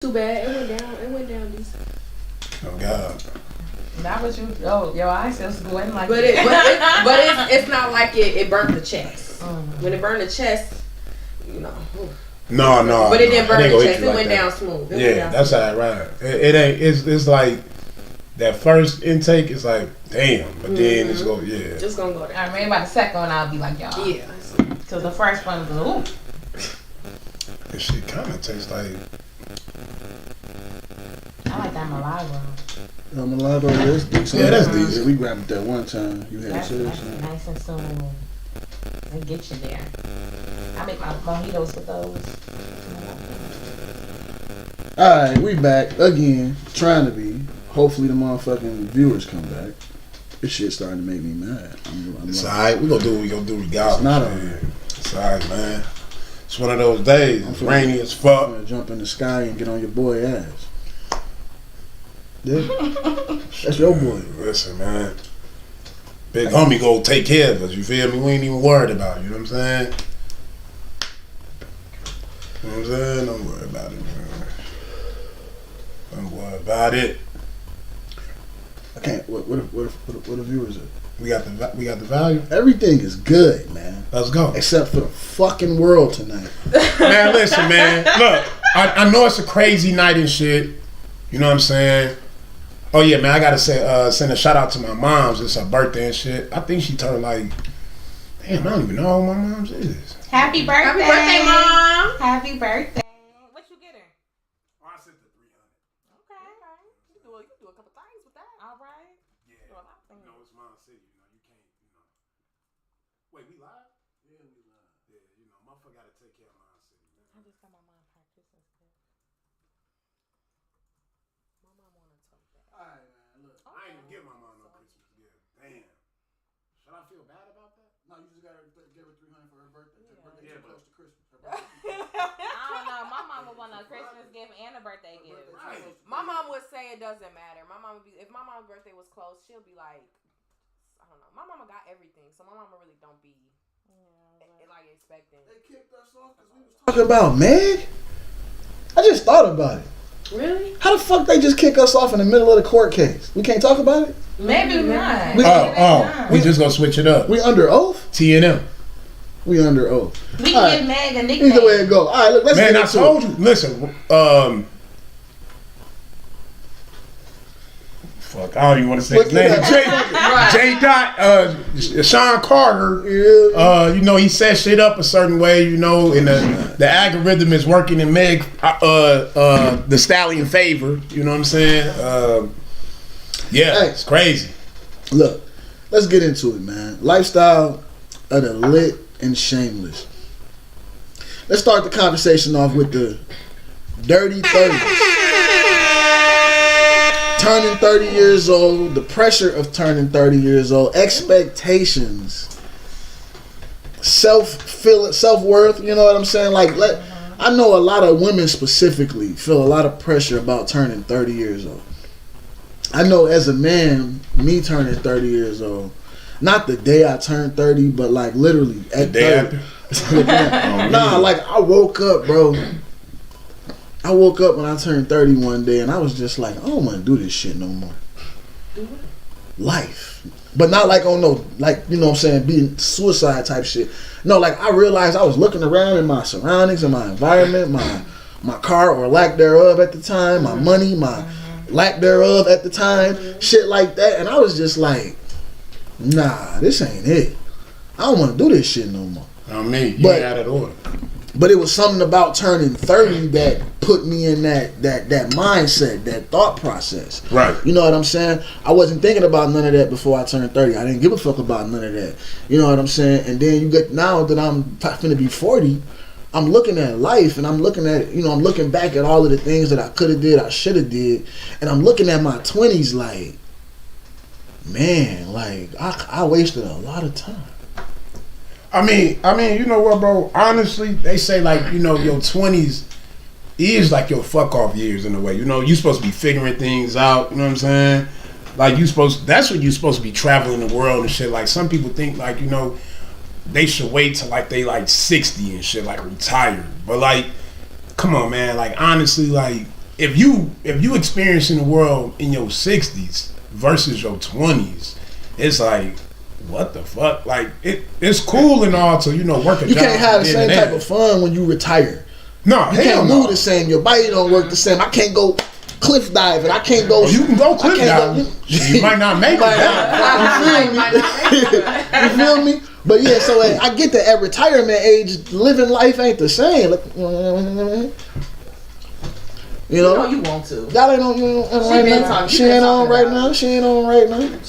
Too bad. It went down. It went down decent. Oh God. Not what you. Oh, your eyes just going like. But it's not like it burnt the chest. When it burned the chest, you know. No. But it didn't burn the chest. It like went that. down smooth. That's how it right. It ain't. It's like that first intake is like damn, but then it's go Just gonna go there. I mean, by the second one, I'll be like y'all. Yeah. Cause the first one was ooh. This shit kind of tastes like. I like that Milagro. Milagro, that's decent. Yeah, that's decent. We grabbed it that one time. You had That's serious. nice and smooth. They get you there. I make my mojitos with those. Alright, we back again. Trying to be. Hopefully the motherfucking viewers come back. This shit starting to make me mad. It's alright. We gonna do what we gonna do regardless. It's not man. It's alright, man. It's one of those days. It's rainy as fuck. I'm gonna jump in the sky and get on your boy ass. Yeah. That's your boy. Listen, man. Big homie go take care of us. You feel me? We ain't even worried about it. You know what I'm saying? You know what I'm saying? Don't worry about it, man. Don't worry about it. I can't. What the viewers are? We got the value. Everything is good, man. Let's go. Except for the fucking world tonight. Man, listen, man. Look, I know it's a crazy night and shit. You know what I'm saying? Oh yeah, man. I gotta say, send a shout out to my mom's. It's her birthday and shit. I think she turned like, damn, I don't even know who my mom's is. Happy birthday! Happy birthday, Mom! Happy birthday! What you get her? I said the 300. Okay. You can do a couple things with that. All right. Yeah. You know, it's my city. You know, you can't. You know. Wait, we live? Yeah, we live. Yeah, you know, motherfucker gotta take care of my city. Man. I just got my mom packed Christmas gift. My mom wanna talk that. Alright, man. Look. I ain't even give my mom no Christmas gift. Damn. Should I feel bad about that? No, you just gotta give her $300 for her birthday. Her birthday Yeah, too but- close to Christmas. Her birthday. I don't know. My mama want a Christmas gift and a birthday gift. Right. My mom would say it doesn't matter. My mom would be, if my mom's birthday was close, she'll be like, I don't know. My mama got everything, so my mama really don't be like expecting. They kicked us off because we was talking about Meg. I just thought about it. Really? How the fuck they just kick us off in the middle of the court case? We can't talk about it? Maybe not. We just gonna switch it up. We under oath? T&M. We under oath. We All can give Meg a nickname. Either way it go. All right, look, let's Man, get I into told it. you. Listen, fuck, I don't even want to say his name. J. Dot, Sean Carter. You know, he set shit up a certain way. You know, and the algorithm is working in Meg, the stallion favor. You know what I'm saying? Yeah, it's crazy. Look, let's get into it, man. Lifestyle of the lit and shameless. Let's start the conversation off with the dirty 30s. Turning 30 years old, the pressure of turning 30 years old, expectations, self-worth, you know what I'm saying? Like, I know a lot of women specifically feel a lot of pressure about turning 30 years old. I know as a man, me turning 30 years old, not the day I turned 30, but like literally at The day 30. Nah, like I woke up, bro. I woke up when I turned 30 one day and I was just like, I don't want to do this shit no more. Do what? Life. But not like on no, like, you know what I'm saying, being suicide type shit. No, like I realized I was looking around in my surroundings and my environment, my car or lack thereof at the time, my money, my lack thereof at the time, shit like that. And I was just like, nah, this ain't it. I don't want to do this shit no more. I mean, you ain't out of order. But it was something about turning 30 that put me in that mindset, that thought process. Right. You know what I'm saying? I wasn't thinking about none of that before I turned 30. I didn't give a fuck about none of that. You know what I'm saying? And then you get, now that I'm finna be 40, I'm looking at life and I'm looking at, you know, I'm looking back at all of the things that I could have did, I should have did. And I'm looking at my 20s like, man, like I wasted a lot of time. I mean, you know what, bro? Honestly, they say like, you know, your 20s is like your fuck off years in a way. You know, you supposed to be figuring things out. You know what I'm saying? Like that's when you supposed to be traveling the world and shit. Like some people think like, you know, they should wait till like they like 60 and shit, like retired. But like, come on, man. Like honestly, like if you experiencing the world in your 60s versus your 20s, it's like, what the fuck? Like it's cool and all to work a job. You can't have the same type of fun when you retire. No, you can't move the same. Your body don't work the same. I can't go cliff diving. I can't go. You can go cliff diving. You might not make it. You feel me? But yeah, so I get that at retirement age, living life ain't the same. You know you want to. Y'all ain't on. She ain't on right now. She ain't on right now.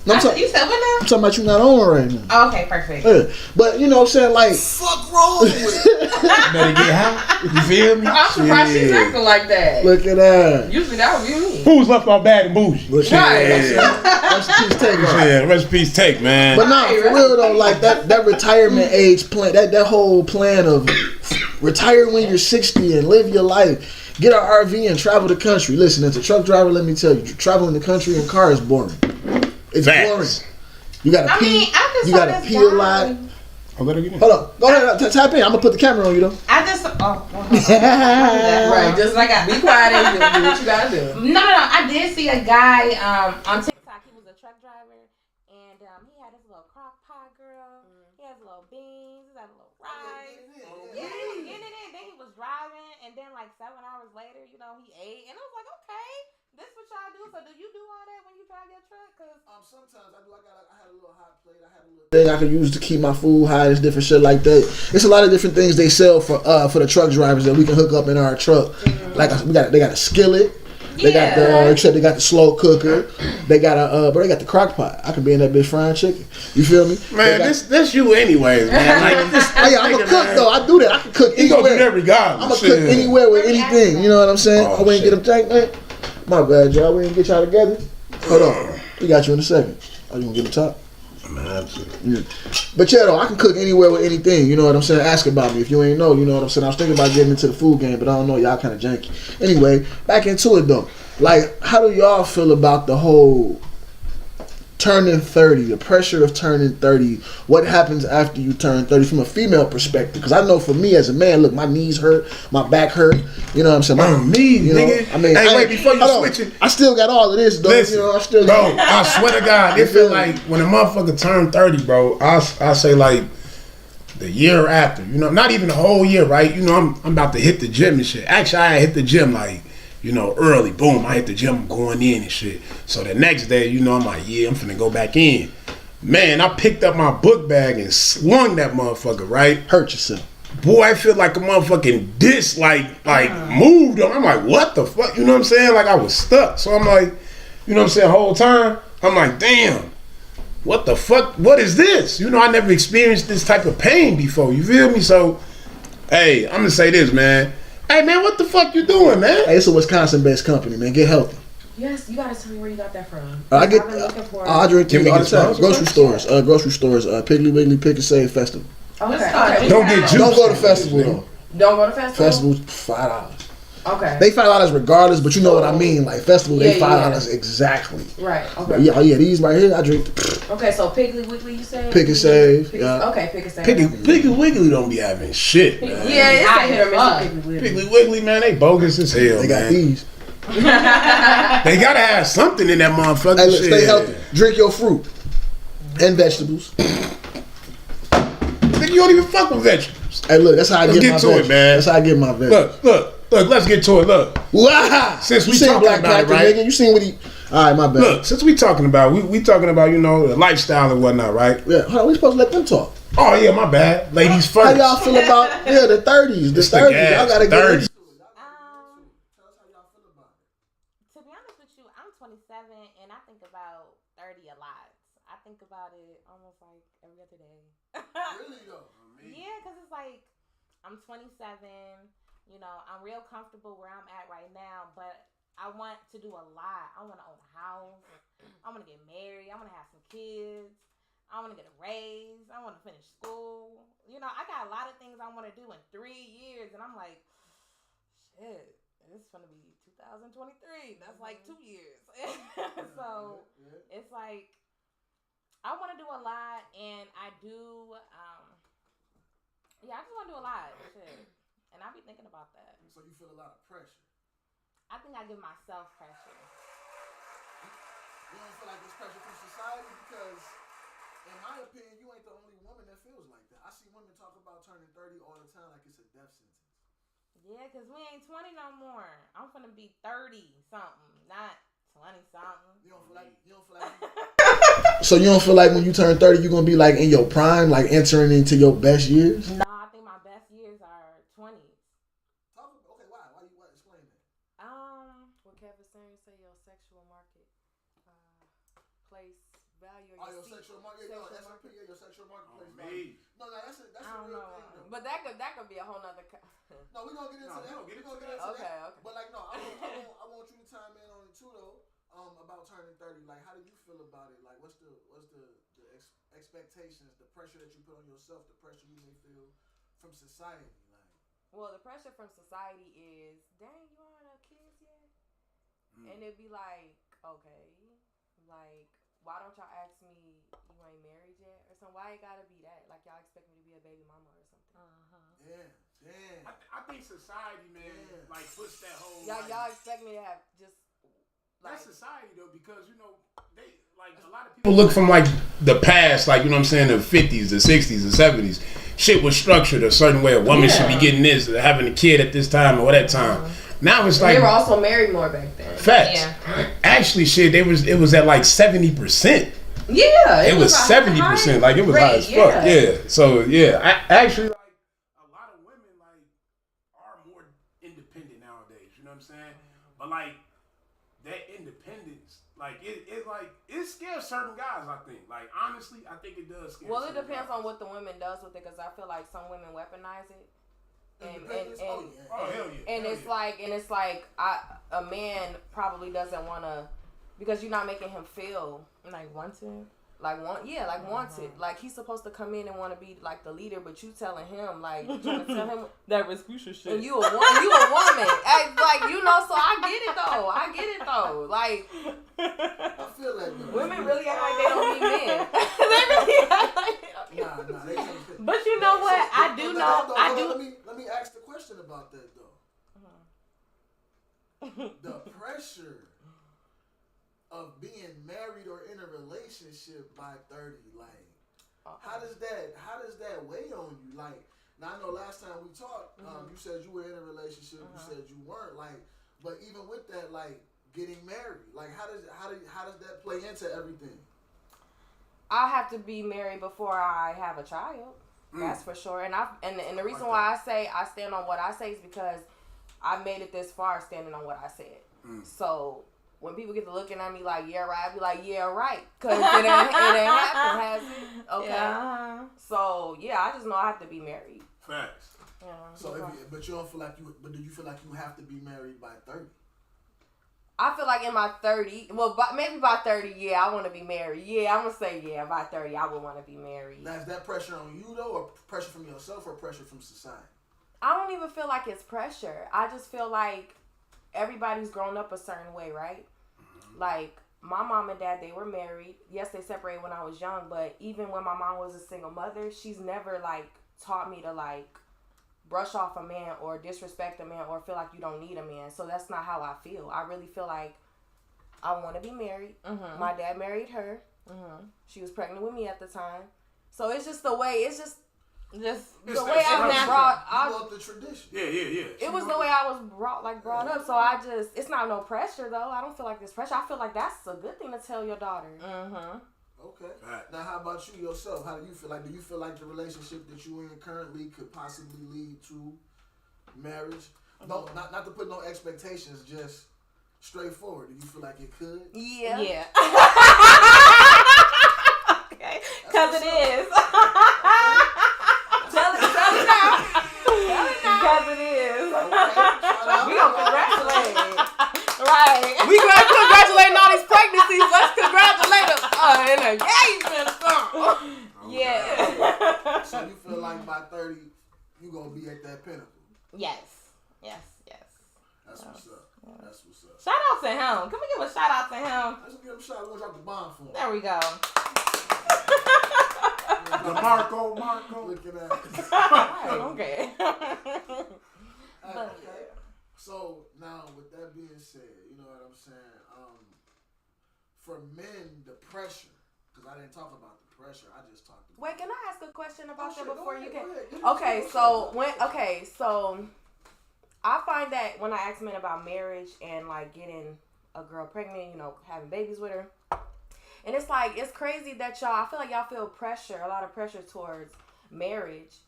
No, you said what now? I'm talking about you not on right now. Oh, okay, perfect. Yeah. But you know what I'm saying, like, fuck wrong with it. Better get high. You feel me? I'm surprised she's acting like that. Look at that. Usually that would be me. Who's left off bad and bougie? Right. Rest in peace, take. Yeah, rest in peace, take, man. But nah, for real though, like that retirement age plan, that whole plan of retire when you're 60 and live your life, get an RV and travel the country. Listen, as a truck driver, let me tell you, traveling the country in a car is boring. It's boring. You gotta pee. You gotta pee a lot. Hold on. Go ahead. Tap in. I'm gonna put the camera on you though. I just right. Just like be quiet and do what you gotta do. No. I did see a guy on TikTok. He was a truck driver, and he had his little crock pot girl. He has little beans. He had a little rice. Yeah, he was getting it in. Then he was driving, and then like 7 hours later, he ate, and I was like, okay. This what y'all do? So do you do all that when you drive your truck? Cause sometimes I do. I had a little hot plate. I had a little thing I could use to keep my food hot. It's different shit like that. It's a lot of different things they sell for the truck drivers that we can hook up in our truck. Like they got a skillet. They got they got the slow cooker. They got but they got the crock pot. I can be in that bitch frying chicken. You feel me? Man, this you anyways, man. I'm a cook though. I do that. I can cook anywhere. You gonna do that regardless. I'm a cook anywhere with anything. You know what I'm saying? I wouldn't get them tank, man. My bad, y'all. We didn't get y'all together. Hold on. We got you in a second. Are you gonna get the top? Man, absolutely. Yeah. But yeah, though, I can cook anywhere with anything. You know what I'm saying? Ask about me. If you ain't know, you know what I'm saying? I was thinking about getting into the food game, but I don't know. Y'all kind of janky. Anyway, back into it, though. Like, how do y'all feel about the whole turning 30, the pressure of turning 30? What happens after you turn 30 from a female perspective? Because I know for me as a man, look, my knees hurt, my back hurt. You know what I'm saying? My knees, nigga. I mean, hey, wait, before you switch it, I still got all of this, though. Listen, you know, I still bro, I swear to God, it feel like when a motherfucker turn 30, bro, I say like the year after, not even the whole year, right? I'm about to hit the gym and shit. Actually, I hit the gym like, early. Boom, I hit the gym, I'm going in and shit. So the next day, I'm like, yeah, I'm finna go back in. Man, I picked up my book bag and slung that motherfucker, right? Hurt yourself. Boy, I feel like a motherfucking disc, like moved on. I'm like, what the fuck? You know what I'm saying? Like I was stuck. So I'm like, the whole time, I'm like, damn, what the fuck? What is this? I never experienced this type of pain before. You feel me? So, hey, I'm gonna say this, man. Hey, man, what the fuck you doing, man? Hey, it's a Wisconsin-based company, man. Get healthy. Yes, you gotta tell me where you got that from. I drink TV all the time. Grocery stores. Piggly Wiggly Pick and Save Festival. Okay. Don't get juice. Don't go to festival though. Don't go to festival. Festival's $5. Okay. They $5 regardless, but you know what I mean. Like festival, they $5 exactly. Right. Okay. But yeah. These right here, I drink. Okay, so Piggly Wiggly, you said. Pick and Save. Yeah. Okay, Pick and Save. Piggly Wiggly don't be having shit. Man. Yeah, it's a hit or miss. Piggly Wiggly. Piggly Wiggly, man, they bogus as hell. They got these. They gotta have something in that motherfucker. Hey, look, stay healthy. Drink your fruit and vegetables. Nigga, you don't even fuck with vegetables. Hey, look, that's how I get my vegetables. That's how I get my vegetables. Look, let's get to it. Look. Wow. Since we talking Black about Panther, it, right? Nigga, you seen what he... All right, my bad. Look, since we talking about, we talking about, the lifestyle and whatnot, right? Yeah, hold on, we supposed to let them talk. Oh, yeah, my bad. Ladies first. How y'all feel about, the 30s? The 30s. Y'all gotta get 30s. To be honest with you, I'm 27 and I think about 30 a lot. I think about it almost like every other day. Really though? Yeah, because it's like I'm 27. I'm real comfortable where I'm at right now, but I want to do a lot. I want to own a house. I want to get married. I want to have some kids. I want to get a raise. I want to finish school. I got a lot of things I want to do in 3 years, and I'm like, shit. It's gonna be 2023. That's like 2 years. So it's like I want to do a lot, and I do. I just want to do a lot. Shit. And I be thinking about that. So you feel a lot of pressure. I think I give myself pressure. You don't feel like it's pressure from society because, in my opinion, you ain't the only woman that feels like that. I see women talk about turning 30 all the time like it's a death sentence. Yeah, because we ain't 20 no more. I'm finna be 30-something, not 20-something. You don't feel like So you don't feel like when you turn 30, you're going to be like in your prime, like entering into your best years? No, I think my best years are 20s. Okay, why? Why you explain that? What Kevin saying, you say your sexual market place value. Your sexual market, your sexual marketplace value. No, that's a real thing. Though. But that could be a whole nother. No, we're gonna get into that. We're gonna get into okay, that. Okay. But like, no, I want you to chime in on it too, though. About turning 30. Like, how do you feel about it? Like, what's the expectations, the pressure that you put on yourself, the pressure you may feel from society? Like, well, the pressure from society is, dang, you don't have kids yet, and it'd be like, okay, like, why don't y'all ask me you ain't married yet or something? Why it gotta be that? Like, y'all expect me to be a baby mama or something? Yeah. I think society, man, like puts that whole. Y'all expect me to have just. Like, that's society though, because they like a lot of people look from like the past, like what I'm saying, the 50s, the 60s, the 70s. Shit was structured a certain way. A woman should be getting this, having a kid at this time or that time. Now it's like they were also married more back then. Facts. Yeah. Actually, shit, it was at like 70%. Yeah, it was 70%. Like it was high as fuck. Yeah. So yeah, actually, like a lot of women like are more independent nowadays. You know what I'm saying? But like. That independence, like it scares certain guys. I think, like honestly, I think it does scare. Well, it depends on what the woman does with it, because I feel like some women weaponize it, and it's like a man probably doesn't want to, because you're not making him feel like wanted. Wanted. Like he's supposed to come in and want to be like the leader, but you telling him like you trying to tell him that Rasputia shit. And you a woman. Like so I get it though. Like I feel like women really act like they don't need men. They really act like they don't need men. But you know what? I do. Let me ask the question about that though. The pressure of being married or in a relationship by 30, like how does that weigh on you? Like, now I know last time we talked, you said you were in a relationship, you said you weren't, like, but even with that, like getting married, like how does that play into everything? I have to be married before I have a child. That's for sure. And the reason why I say I stand on what I say is because I made it this far standing on what I said. So when people get to looking at me like, yeah, right, I be like, yeah, right. Because it ain't happened, has it? Okay. Yeah. So, yeah, I just know I have to be married. Facts. Yeah. So, but you don't feel like do you feel like you have to be married by 30? I feel like in my 30, maybe by 30, yeah, I want to be married. Yeah, I'm going to say, yeah, by 30, I would want to be married. Now, is that pressure on you, though, or pressure from yourself, or pressure from society? I don't even feel like it's pressure. I just feel like everybody's grown up a certain way, right? Like, my mom and dad, they were married. Yes, they separated when I was young, but even when my mom was a single mother, she's never, like, taught me to, like, brush off a man or disrespect a man or feel like you don't need a man. So that's not how I feel. I really feel like I want to be married. Mm-hmm. My dad married her. Mm-hmm. She was pregnant with me at the time. So it's just the way, the way I was brought up. You love the tradition. Yeah. It was the way I was brought up. So it's not no pressure though. I don't feel like there's pressure. I feel like that's a good thing to tell your daughter. Mm-hmm. Okay. Right. Now, how about you yourself? How do you feel? Like, do you feel like the relationship that you're in currently could possibly lead to marriage? Mm-hmm. No, not to put no expectations, just straightforward. Do you feel like it could? Yeah. Okay. Because it is. Tell it now. Because it is. Okay. We gonna congratulate. Right. We congratulating all these pregnancies. Let's congratulate them. An engagement or something. Yeah. So you feel like by 30, you gonna be at that pinnacle? Yes. That's what's up. That's what's up. Shout out to him. Can we give a shout out to him? Let's give him a shout out. We're gonna drop the bomb for him. There we go. The Marco. Look at that. Okay. Okay. So now, with that being said, you know what I'm saying? For men, the pressure, because I didn't talk about the pressure, I just talked about. Wait, can I ask a question about that before you can? Okay, So I find that when I ask men about marriage and like getting a girl pregnant, you know, having babies with her, and it's like it's crazy that I feel like y'all feel pressure, a lot of pressure towards marriage,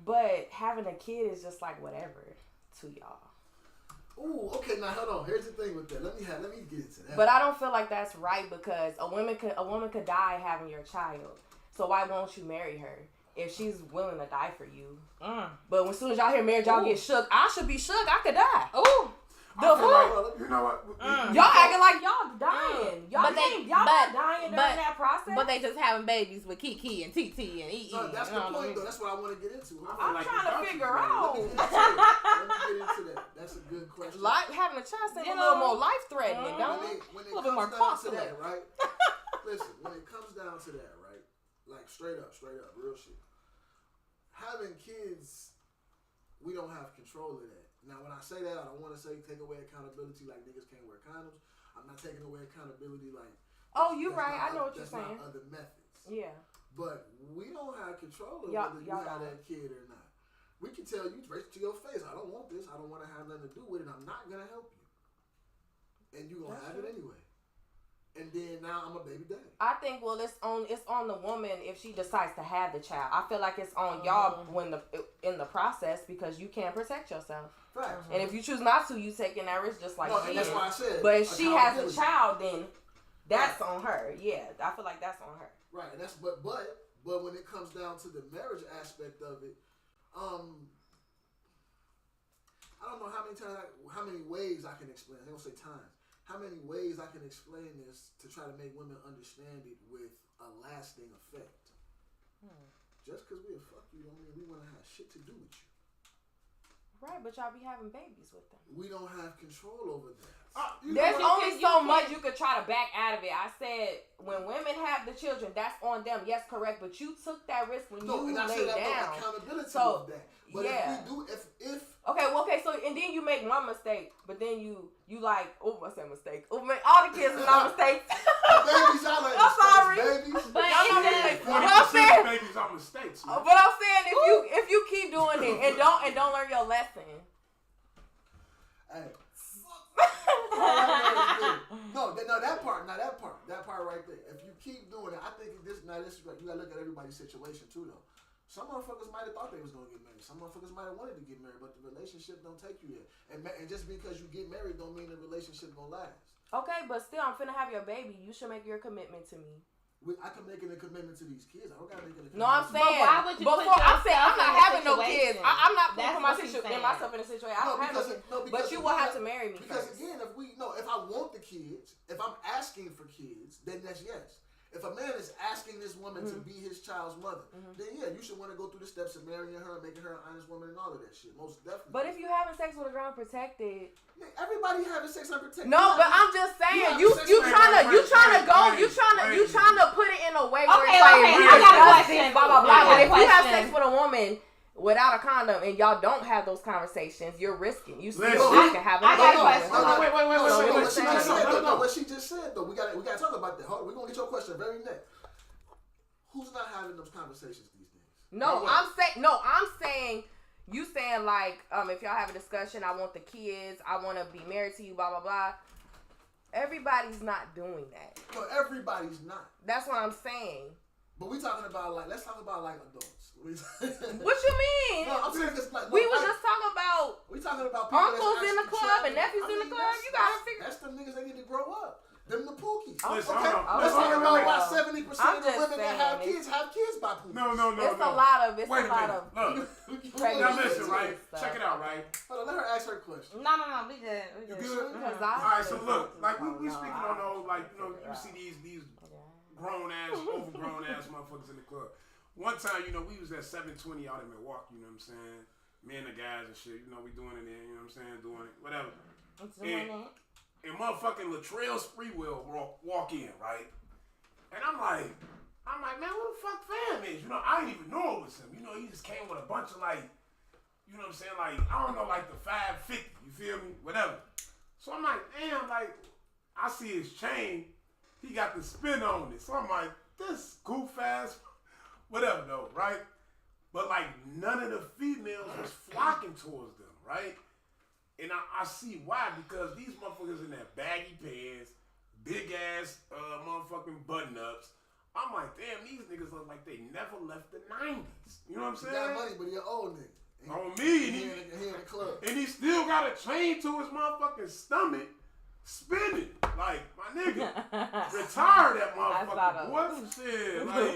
but having a kid is just like whatever to y'all. Ooh, okay. Now hold on. Here's the thing with that. Let me get into that. But I don't feel like that's right because a woman could die having your child. So why won't you marry her if she's willing to die for you? But as soon as y'all hear marriage, y'all get shook. I should be shook. I could die. Ooh. The fuck? You know what? Y'all acting like y'all dying. Y'all not dying during that process. But they just having babies with Kiki and TT and EE. That's the point, though. That's what I want to get into. I'm trying to figure out. Let me get into that. That's a good question. Having a child seems a little more life-threatening, don't it? When it comes down to that, right? Listen, when it comes down to that, right? Like straight up, real shit. Having kids, we don't have control of that. Now, when I say that, I don't want to say take away accountability like niggas can't wear condoms. I'm not taking away accountability like. Oh, you're right. I know what you're saying. Not other methods. Yeah. But we don't have control of whether you have that kid or not. We can tell you straight to your face, I don't want this. I don't want to have nothing to do with it. I'm not going to help you. And you're going to have it anyway. And then now I'm a baby daddy. I think it's on the woman if she decides to have the child. I feel like it's on y'all in the process because you can't protect yourself. Right. And if you choose not to, you taking that risk just like she and that's is. why I said. But if she has a child, then that's on her. Yeah, I feel like that's on her. Right, and that's but when it comes down to the marriage aspect of it, I don't know how many ways I can explain. I don't say times. How many ways I can explain this to try to make women understand it with a lasting effect. Just because we'll fuck you don't mean we want to have shit to do with you. Right, but y'all be having babies with them. We don't have control over that. There's only so much you could try to back out of it. I said when women have the children, that's on them. Yes, correct. But you took that risk when you laid down. Accountability of that. But if we do, if okay. So and then you make one mistake, but then you like, I said mistake. All the kids are not mistakes. Babies, y'all like I'm sorry. Babies. But I'm saying babies are mistakes. Man. But I'm saying if you keep doing it and don't learn your lesson. Hey. No, that part right there. If you keep doing it, I think this is right. You gotta look at everybody's situation too, though. Some motherfuckers might have thought they was gonna get married. Some motherfuckers might have wanted to get married, but the relationship don't take you there. And just because you get married don't mean the relationship gonna last. Okay, but still, I'm finna have your baby. You should make your commitment to me. I can make a commitment to these kids. I don't gotta make a commitment. No, I'm saying. But why would you I'm saying I'm not having no kids. I'm not putting myself in a situation. I don't have no kids. But you will have to marry me. Because again, if I want the kids, if I'm asking for kids, then that's yes. If a man is asking this woman to be his child's mother, then yeah, you should want to go through the steps of marrying her and making her an honest woman and all of that shit. Most definitely. But if you having sex with a girl unprotected, everybody having sex unprotected. No, but I'm just saying you trying to put it in a way where it's like I got a question. Blah blah blah. But if you have sex with a woman without a condom and y'all don't have those conversations, you're risking. You still can have a question. What she just said though, we gotta talk about that. We're gonna get your question very next. Who's not having those conversations these days? I'm saying you saying like if y'all have a discussion, I want the kids, I want to be married to you, blah blah blah. Everybody's not doing that. No, everybody's not. That's what I'm saying. But we talking about let's talk about adults. What you mean? No, I'm saying just we was just talking about. We talking about uncles in the club and nephews in the club. You gotta figure. That's the niggas that need to grow up. Them the pookies. Listen, okay. Let's talk about why 70% of the women that have kids by pookies. No. It's a lot of. Wait a minute. Look. Now listen, right? Check it out, right? Hold on, let her ask her question. No, we good. You good? Because all right, so look, like we speaking on those, like you see these grown ass, overgrown ass motherfuckers in the club. One time, we was at 720 out in Milwaukee, you know what I'm saying? Me and the guys and shit, we doing it there, you know what I'm saying? Doing it, whatever. And motherfucking Latrell Spreewell walk in, right? And I'm like, man, who the fuck fam is? I didn't even know it was him. He just came with a bunch of you know what I'm saying? Like, I don't know, like the 550, you feel me? Whatever. So I'm like, damn, like, I see his chain. He got the spin on it. So I'm like, this goof ass, whatever though, right? But like, none of the females was flocking towards them, right? And I see why, because these motherfuckers in their baggy pants, big ass motherfucking button ups. I'm like, damn, these niggas look like they never left the 90s. You know what I'm saying? You got money, but you're old nigga. On me, He in the club. and he still got a chain to his motherfucking stomach, spinning. Like, my nigga, retire that motherfucker. What shit? Like,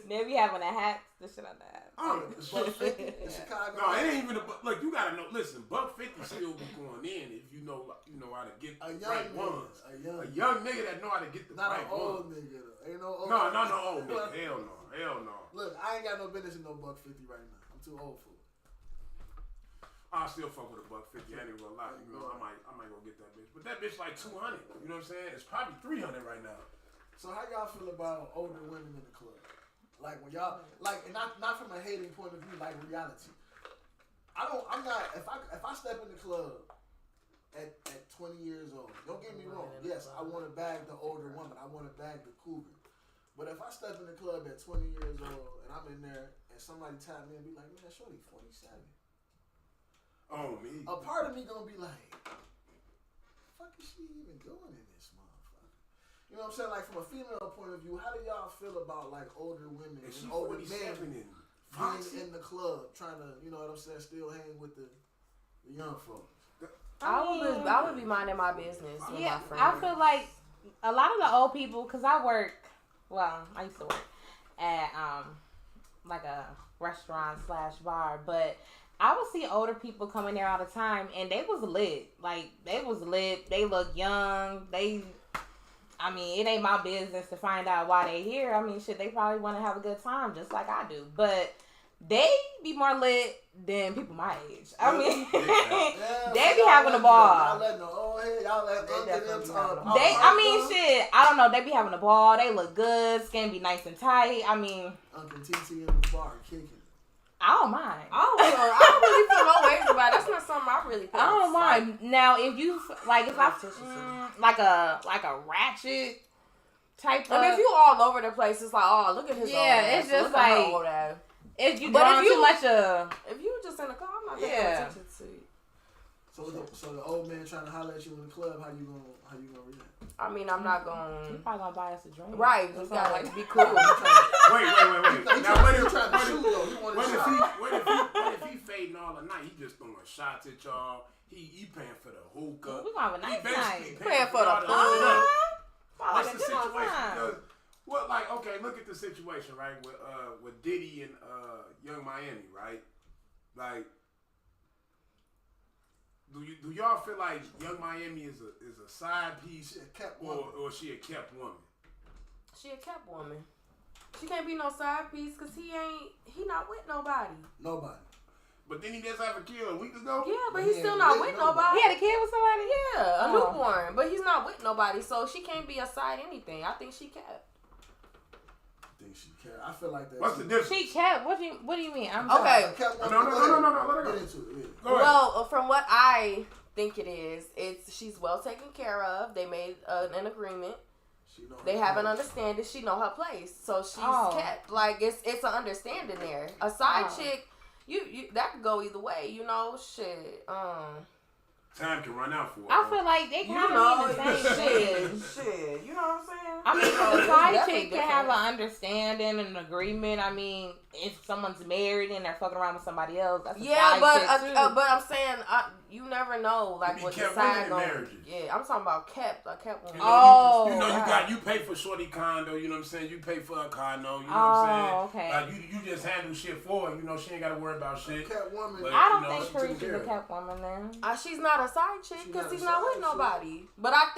they be having a hat, the shit on the hat. $150 in Chicago. No, it ain't even a look. You gotta know. Listen, $150 still be going in if you know how to get the right ones. A young nigga that know how to get the not right an old ones. nigga though. Ain't no old. No old nigga. Hell no. Look, I ain't got no business in no $150 right now. I'm too old for it. I still fuck with a $150. I ain't gonna lie. You know, I might go get that bitch. But that bitch like 200. You know what I'm saying? It's probably 300 right now. So how y'all feel about older women in the club? Like when y'all and not from a hating point of view, like reality. I'm not if I step in the club at 20 years old, don't get me wrong. Yes, I want to bag the older woman. I want to bag the cougar. But if I step in the club at 20 years old and I'm in there and somebody tap me and be like, man, shorty 47. Oh me. A part of me gonna be like, what the fuck is she even doing in this motherfucker? You know what I'm saying? Like from a female point of view, how do y'all feel about like older women and older men being in the club trying to, you know what I'm saying, still hang with the young folks? I would be minding my business with my friends. I feel like a lot of the old people, cause I used to work at like a restaurant / bar, but I would see older people coming there all the time, and they was lit. Like, they was lit. They look young. It ain't my business to find out why they here. I mean, shit, they probably want to have a good time just like I do. But they be more lit than people my age. I mean, they be having a ball. Y'all letting the old head, y'all letting them talk. Shit, I don't know. They be having a ball. They look good. Skin be nice and tight. I mean, Uncle TT in the bar kicking. I don't mind. I don't really feel no ways about it. That's not something I really feel. I don't mind. Now, if you if like a ratchet type of, I mean, if you all over the place, it's like, oh, look at his old ass. It's just look like, at her old ass. if you doing too much if you just in the car, I'm not paying attention to you. So the old man trying to holler at you in the club, how you gonna react? I mean, I'm not going. He probably gonna buy us a drink. Right, you gotta like be cool. Wait. Now what if he fading all the night? He just throwing shots at y'all. He paying for the hookah. We gonna have a nice night. Paying for the hookah. What's Like the situation? What, like, okay, look at the situation, right? With Diddy and Young Miami, right? Like, do y'all feel like Young Miami is a side piece, or she a kept woman? She a kept woman. She can't be no side piece because he not with nobody. Nobody. But then he just have a kid a week ago. Yeah, but he's still not with nobody. He had a kid with somebody. Yeah, a newborn, but he's not with nobody, so she can't be a side anything. I think she kept. I feel like that. What's the difference? She kept. What do you mean? I'm okay. No. Let her go. Get into it. Go ahead. Well, from what I think it's she's well taken care of. They made an agreement. They have an understanding. She know her place, so she's kept. Like it's an understanding there. A side chick, you that could go either way. You know, shit. Time can run out for her. I feel like they kind of mean the same shit. Shit, you know what I'm saying? I mean, a side chick can have an understanding and an agreement. I mean, if someone's married and they're fucking around with somebody else, that's a side chick too. But I'm saying you never know, like what the side going. Yeah, I'm talking about kept woman. You pay for shorty condo. You know what I'm saying? You pay for a condo. You know what I'm saying? Okay. Like you just handle shit for her. You know she ain't got to worry about shit. Kept woman. But, I don't think Carisha's a kept woman then. She's not a side chick because he's not with nobody. But I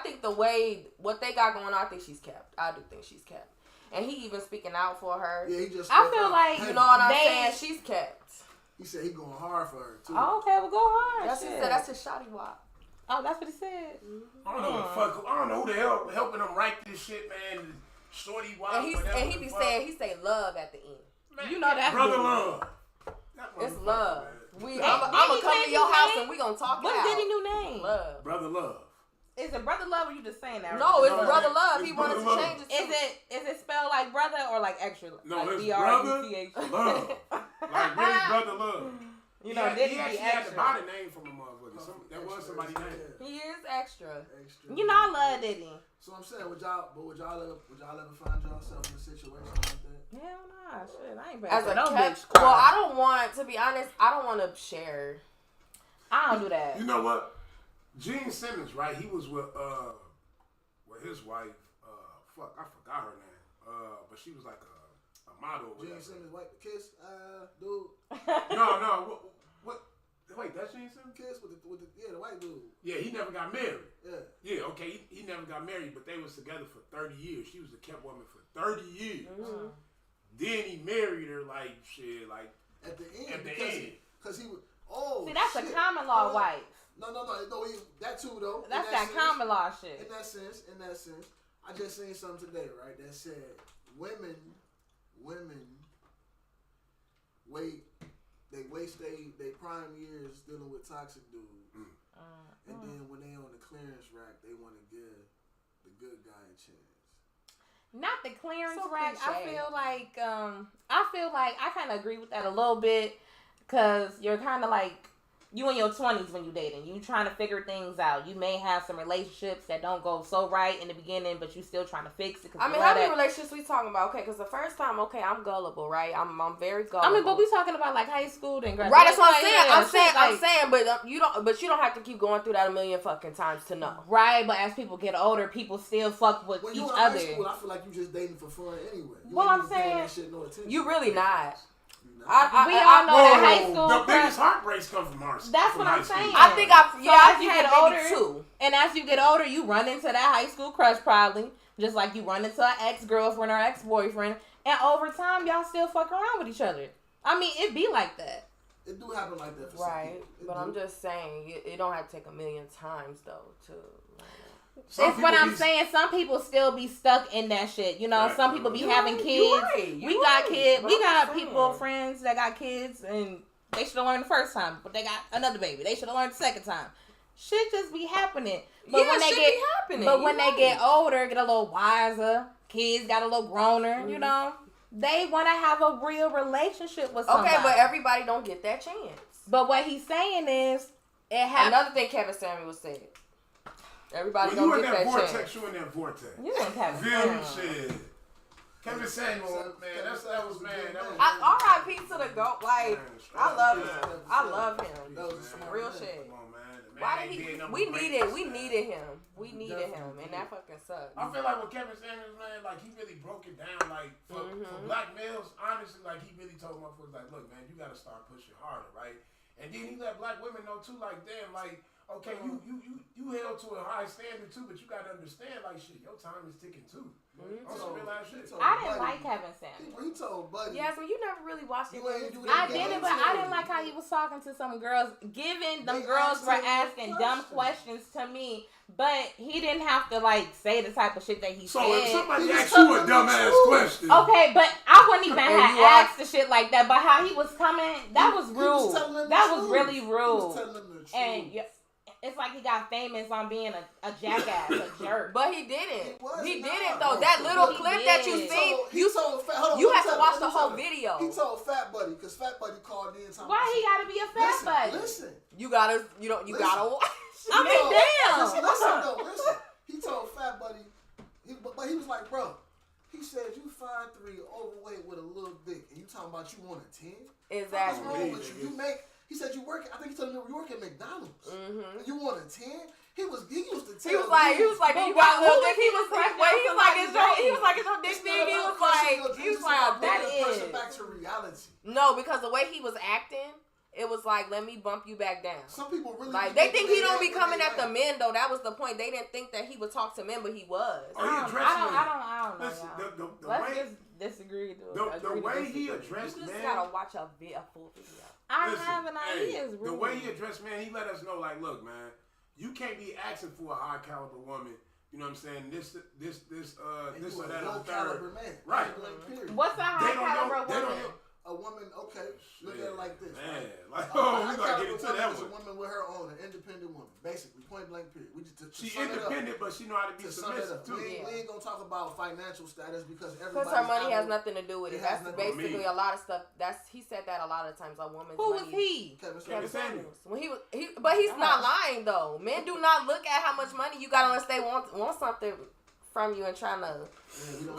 think the way what they got going on, I think she's kept. I do think she's kept. And he even speaking out for her. Yeah, he just. I feel like you know what I'm saying. She's kept. He said he going hard for her too. Oh, okay, well go hard. That's said. That's his shotty walk. Oh, that's what he said. I don't know what the fuck. I don't know who the hell helping him write this shit, man. Shorty walk. And he be saying love at the end. Man, you know that brother love. It's love. I'm gonna come to your house and we gonna talk it out. What's Diddy's new name? Love. Brother Love. Is it Brother Love or you just saying that? No, it's No, Brother it's Love. He Brother wanted Love. to change it. Is it spelled like brother or like extra? No, like it's B-R-U-T-H? Brother Love. Like really Brother Love. You know, Diddy he be actually had to extra. buy the name from a motherfucker. That was somebody's name. He is extra. You know, I love Diddy. So I'm saying, would y'all ever find yourself in a situation like that? Hell nah, shit. I ain't As better a no catch, bitch. well, I don't want to be honest. I don't want to share. I don't do that. You know what? Gene Simmons, right? He was with his wife. I forgot her name. But she was like a model. Gene Simmons, wipe the kiss, dude. No. What? Wait, that's Gene Simmons? Kiss with the white dude. Yeah, he never got married. Yeah. Okay, he never got married, but they was together for 30 years. She was a kept woman for 30 years. Mm-hmm. Then he married her like at the end. At the end. Because he was. See, that's a common law wife. No. That too though. That's that common law shit. In that sense, I just seen something today, right? That said, women waste they prime years dealing with toxic dudes, and then when they on the clearance rack, they want to give the good guy a chance. Not the clearance So rack. cliche. I feel like I kind of agree with that a little bit, because you're kind of like, you in your 20s when you dating. You trying to figure things out. You may have some relationships that don't go so right in the beginning, but you still trying to fix it. I mean, how many relationships we talking about? Okay, because the first time, I'm gullible, right? I'm very gullible. I mean, but we talking about like high school and graduation. Right, that's what I'm saying. Yeah, I'm saying, but you don't have to keep going through that a million fucking times to know. Right, but as people get older, people still fuck with when each you in other. High school, I feel like you just dating for fun anyway. Well, I'm saying, that shit no attention. You really not. We all know that high school. The biggest heartbreaks come from our. That's from what I'm high school. saying. I think as you get older, too. And as you get older, you run into that high school crush probably, just like you run into an ex-girlfriend or ex-boyfriend, and over time, y'all still fuck around with each other. I mean, it be like that. It do happen like that for Right, some people. but I'm just saying, it don't have to take a million times though to. That's what I'm saying. Some people still be stuck in that shit. You know, Right. some people be having kids. We got kids. We got people, friends that got kids, and they should have learned the first time, but they got another baby. They should have learned the second time. Shit just be happening. But when they get older, get a little wiser, kids got a little growner, you know, they want to have a real relationship with somebody. Okay, but everybody don't get that chance. But what he's saying is, it happens. Another thing Kevin Samuel said. Everybody When don't you in get that that vortex, chance. you in that vortex. You don't have Feel me, shit. Kevin Samuel, man, that was. R.I.P. to the GOAT. Like, I love him. I love him. That was a smart Real man. shit. Come on, man. The man Why ain't did he? did nothing We but needed greatness, him. We needed him, and that fucking sucks. I feel like with Kevin Samuels, man, like he really broke it down. Like for black males, honestly, like he really told motherfuckers, like, look, man, you gotta start pushing harder, right? And then he let black women know too, like, damn, like, okay, you held to a high standard too, but you gotta understand, like, shit, your time is ticking too. On some real ass shit. I didn't like Kevin Samuels. He told Buddy. Yasmin, you never really watched it. I didn't, but I didn't like how he was talking to some girls. Given them girls were asking dumb questions to me, but he didn't have to like say the type of shit that he said. So if somebody asks you a dumbass question, okay, but I wouldn't even have asked the shit like that. But how he was coming, that was rude. That was really rude. And it's like he got famous on being a jackass, a jerk. But he didn't. He Nah. didn't though. That little clip that you seen, you have to watch the whole video. He told Fat Buddy, because Fat Buddy called in. Why he gotta be a fat buddy? Listen. You gotta watch. I mean, damn. Listen. He told Fat Buddy, but he was like, bro, he said you 5'3", overweight with a little dick, and you talking about you want a 10? Exactly. What's wrong with you? You make. He said you work. I think he told me you work at McDonald's. Mm-hmm. You want a 10? He used to tell. He was like, you got a little dick. He was like, is your dick big? He was like, that is. Back to reality. No, because the way he was acting, it was like, let me bump you back down. Some people really like they think he don't be coming at the men though. That was the point. They didn't think that he would talk to men, but he was. I don't know. Listen, the Let's way, just disagree. The way he addressed you just men. gotta watch a full video. I have an idea. The way he addressed man, he let us know, like, look, man, you can't be asking for a high caliber woman. You know what I'm saying? This or that. Low caliber man. Right. What's a high caliber woman? a woman, okay, look at it like this. Man, right? like, we gotta get into that is one. a woman with her own, an independent woman, basically, point blank period. We just She's independent, but she know how to be submissive too. We ain't gonna talk about financial status because her money has nothing to do with it. That's basically a lot of stuff. He said that a lot of times. A woman's Who money. was he? Kevin Samuels. When but he's not lying though. Men do not look at how much money you got unless they want something from you and trying to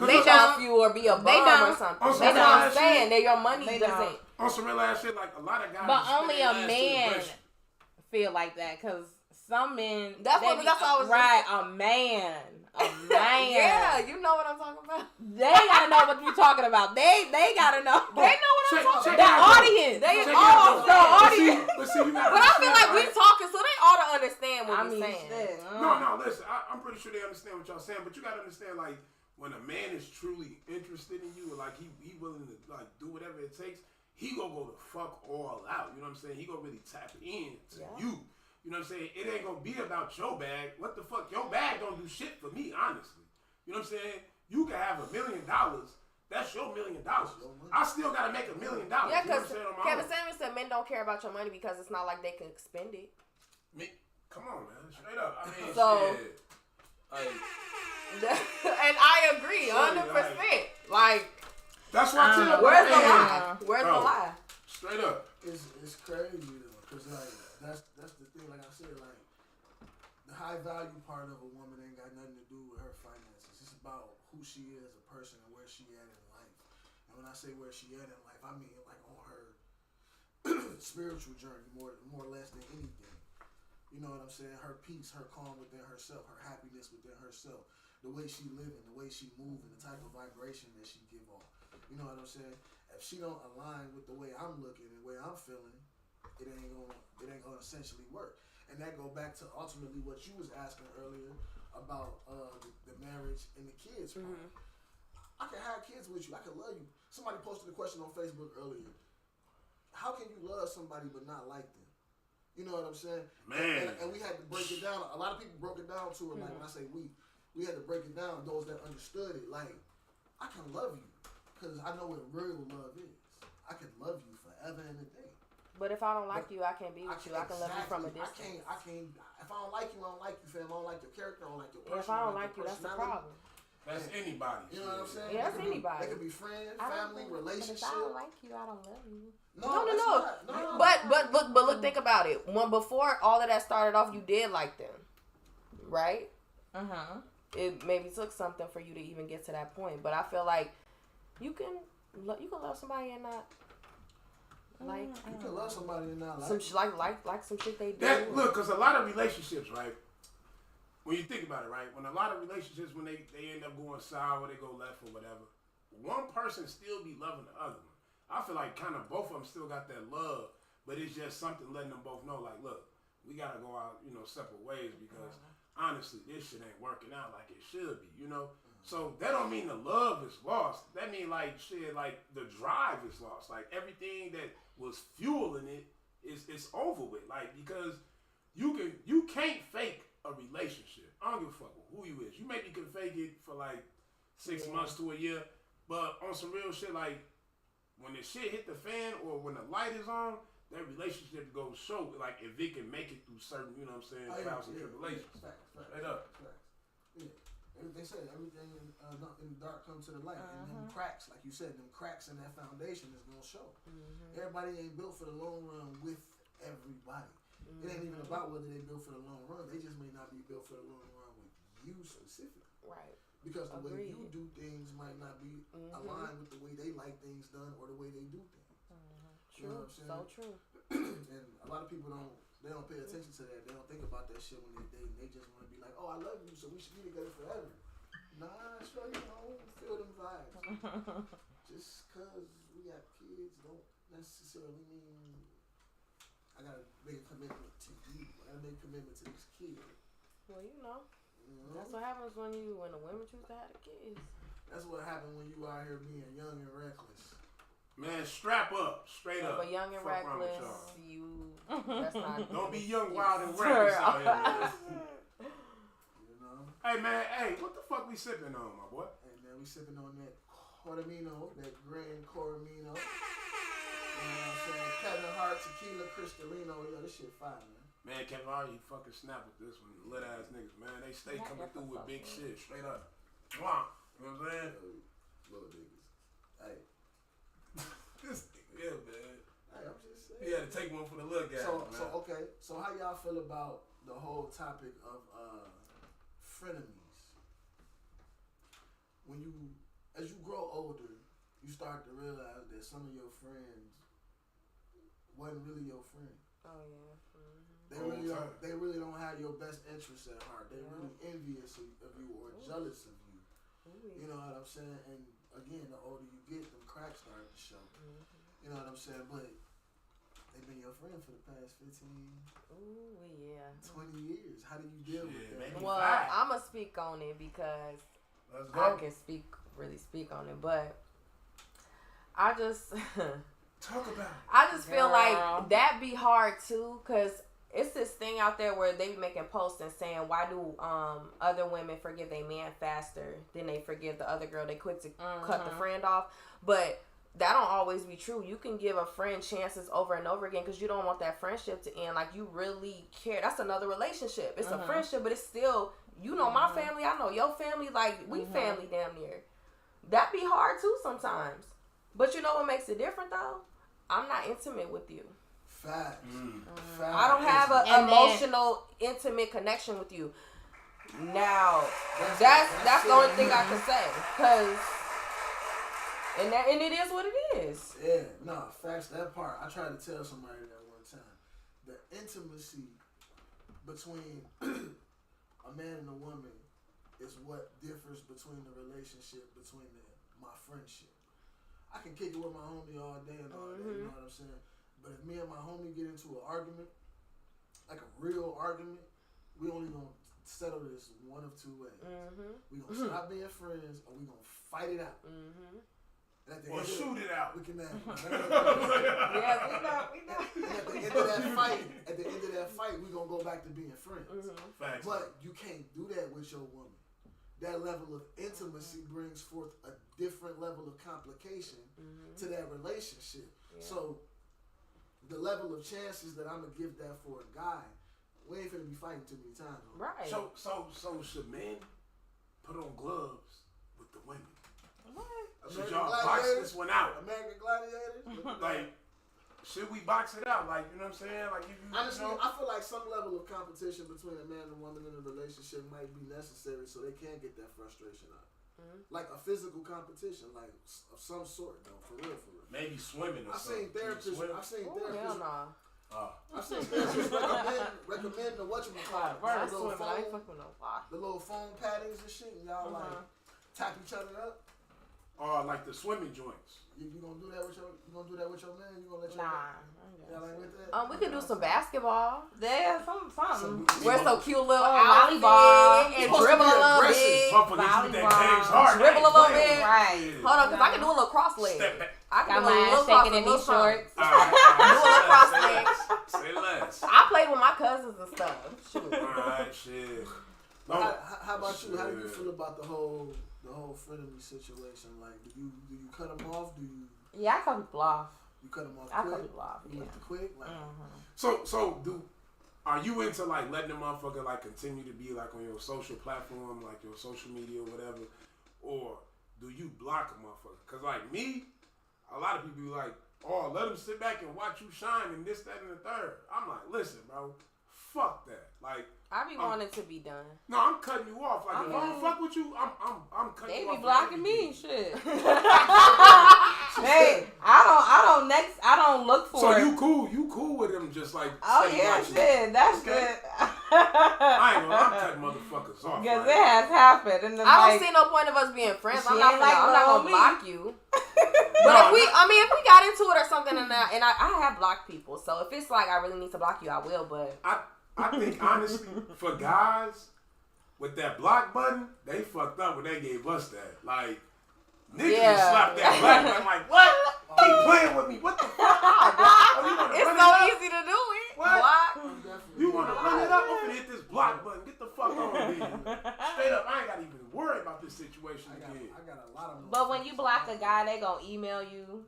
make off you or be a bum or something. That's what I'm saying. That your money doesn't. On some real ass shit, like a lot of guys. But only a man feel like that because some men. That's what I was right. A man. Yeah, you know what I'm talking about. They gotta know what you're talking about. They gotta know. They know what I'm talking about. The audience. They all the audience. But I feel like we talking, so they ought to understand what we're saying. No, listen. I'm pretty sure they understand what y'all saying, but you gotta understand, like, when a man is truly interested in you, like he willing to like do whatever it takes, he gonna go the fuck all out. You know what I'm saying? He gonna really tap in to you. You know what I'm saying? It ain't gonna be about your bag. What the fuck? Your bag don't do shit for me, honestly. You know what I'm saying? You can have $1 million. That's your $1 million. I still gotta make $1 million. Yeah, because Kevin Samuels said men don't care about your money because it's not like they can spend it. Come on, man. Straight up. I mean, shit. And I agree, 100%. Like, that's why I tell you. Where's the lie? Where's the lie? Straight up. It's crazy though, because like that's the thing. Like I said, like the high value part of a woman ain't got nothing to do with her finances. It's about who she is as a person and where she at in life. And when I say where she at in life, I mean like on her spiritual journey more or less than anything. You know what I'm saying? Her peace, her calm within herself, her happiness within herself, the way she living, the way she moving, the type of vibration that she give off. You know what I'm saying? If she don't align with the way I'm looking and the way I'm feeling, it ain't gonna essentially work. And that go back to ultimately what you was asking earlier about the marriage and the kids part. I can have kids with you. I can love you. Somebody posted a question on Facebook earlier. How can you love somebody but not like them? You know what I'm saying? Man. And we had to break it down. A lot of people broke it down to it. Like when I say we had to break it down. Those that understood it, like I can love you because I know what real love is. I can love you forever and a day. But if I don't like you, I can't be with you. I can love you from a distance. I can't. If I don't like you, I don't like you, fam. I don't like your character. I don't like your person. If I don't like you, that's the problem. That's anybody. You know what I'm saying? Yeah, that's anybody. They could be friends, family, relationship. If I don't like you, I don't love you. No. But look, think about it. When before all of that started off, you did like them, right? It maybe took something for you to even get to that point. But I feel like you can love somebody and not like. You can love somebody and not like some shit they do. Look, because a lot of relationships, right? When you think about it, right? When a lot of relationships, when they end up going sour, they go left or whatever, one person still be loving the other one. I feel like kind of both of them still got that love, but it's just something letting them both know, like, look, we got to go out, separate ways because honestly, this shit ain't working out like it should be, So that don't mean the love is lost. That mean like shit, like the drive is lost. Like everything that was fueling it is over with. Like because you can't fake a relationship. I don't give a fuck who you is. You maybe can fake it for like 6 months to a year, but on some real shit, like when the shit hit the fan or when the light is on, that relationship goes show like if it can make it through certain, trials and tribulations. Straight up. Yeah. They say everything in the dark comes to the light, and them cracks, like you said, them cracks in that foundation is gonna show. Everybody ain't built for the long run with everybody. It ain't even about whether they built for the long run. They just may not be built for the long run with you specifically. Right. Because the way you do things might not be aligned with the way they like things done or the way they do things. True. You know what I'm saying? So true. And a lot of people don't pay attention to that. They don't think about that shit when they're dating. They just want to be like, oh, I love you, so we should be together forever. Nah, sure, feel them vibes. Just because we got kids don't necessarily mean I gotta make a commitment to you. I gotta make a commitment to this kid. Well, that's what happens when the women choose to have the kids. That's what happens when you out here being young and reckless. Man, strap up, straight up. But young and reckless, that's not. Don't be young, wild, and reckless out here, man. Hey, man, what the fuck we sipping on, my boy? Hey, man, we sipping on that Cordomino, that Grand Cordomino. You know what I'm saying? Kevin Hart, Tequila, Cristalino. Yo, this shit fire, man. Man, Kevin Hart, you fucking snap with this one. Lit ass niggas, man. They stay coming through with big shit, straight up. Mwah. You know what I'm saying? Little niggas. Hey. This nigga, yeah, man. Hey, I'm just saying. You had to take one for the look at. Okay. So how y'all feel about the whole topic of frenemies? When as you grow older, you start to realize that some of your friends wasn't really your friend. Oh yeah. Mm-hmm. They really don't have your best interests at heart. They're really envious of you or jealous of you. You know what I'm saying? And again, the older you get, them cracks start to show. Mm-hmm. You know what I'm saying? But they've been your friend for the past 15, 20 years. How do you deal with that? Well, I'm going to speak on it because I can really speak on it. But I just... Talk about it. I just feel like that be hard too, because it's this thing out there where they be making posts and saying, why do other women forgive their man faster than they forgive the other girl? They quick to cut the friend off. But that don't always be true. You can give a friend chances over and over again because you don't want that friendship to end. Like, you really care. That's another relationship. It's a friendship, but it's still, you know my family, I know your family. Like, we family damn near. That be hard too sometimes. But you know what makes it different though? I'm not intimate with you. Facts. Facts. I don't have an emotional, intimate connection with you. Now, that's the only thing I can say. Cause, and it is what it is. Yeah, no, facts. That part, I tried to tell somebody that one time. The intimacy between a man and a woman is what differs between the relationship between my friendship. I can kick it with my homie all day and all day, you know what I'm saying? But if me and my homie get into an argument, like a real argument, we only gonna settle this one of two ways. We gonna stop being friends, or we gonna fight it out. Or shoot it out. We can have. Yeah, we know. And at the end of that fight, we gonna go back to being friends. Facts. But you can't do that with your woman. That level of intimacy brings forth a different level of complication to that relationship. Yeah. So the level of chances that I'm gonna give that for a guy, we ain't finna be fighting too many times. Right. So should men put on gloves with the women? What? Should y'all box this one out? American Gladiators? Like, should we box it out? Like, you know what I'm saying? Like, honestly, I feel like some level of competition between a man and a woman in a relationship might be necessary so they can get that frustration out. Like a physical competition, like of some sort, though, for real. Maybe swimming or something. I've seen therapists recommend the whatchamacallit. The little foam paddings and shit, and y'all like tap each other up. Like the swimming joints. You gonna do that with your man? You gonna let your y'all ain't with that? We could do some basketball. Yeah, something. Wear some cute little volleyball and dribble a little bit. Dribble a little bit. Right. Hold on, because I can do a little cross leg. I can do a little shaking in these shorts. Do a little cross leg. Say less. I played with my cousins and stuff. Shoot. Alright, shit. How about you? How do you feel about the whole frenemy situation? Like, do you cut them off? Yeah, I cut people off. You cut them off I quick? cut people off, You let the quick? Like, So are you into like letting the motherfucker like continue to be like on your social platform, like your social media or whatever, or do you block a motherfucker? Cause like me, a lot of people be like, oh, let him sit back and watch you shine and this, that, and the third. I'm like, listen, bro, fuck that. Like, I be wanting to be done. No, I'm cutting you off. Like, if I fuck with you, I'm cutting you off. They be blocking me, shit. Hey, I don't look for so it. So you cool with him just like, oh yeah, shit, that's good. I ain't gonna, I'm cutting motherfuckers off. Because it has happened. And I don't see no point of us being friends. I'm not gonna block you. But if we got into it or something and I have blocked people. So if it's like I really need to block you, I will, but I think honestly, for guys with that block button, they fucked up when they gave us that. Like, niggas slapped that block button like, what? Keep playing with me. What the fuck? It's so easy to do it. What? Block. You want to run it up? I'm gonna hit this block button. Get the fuck on me. Straight up, I ain't gotta even worry about this the situation again. I got a lot of. But when you block a guy, they gonna email you.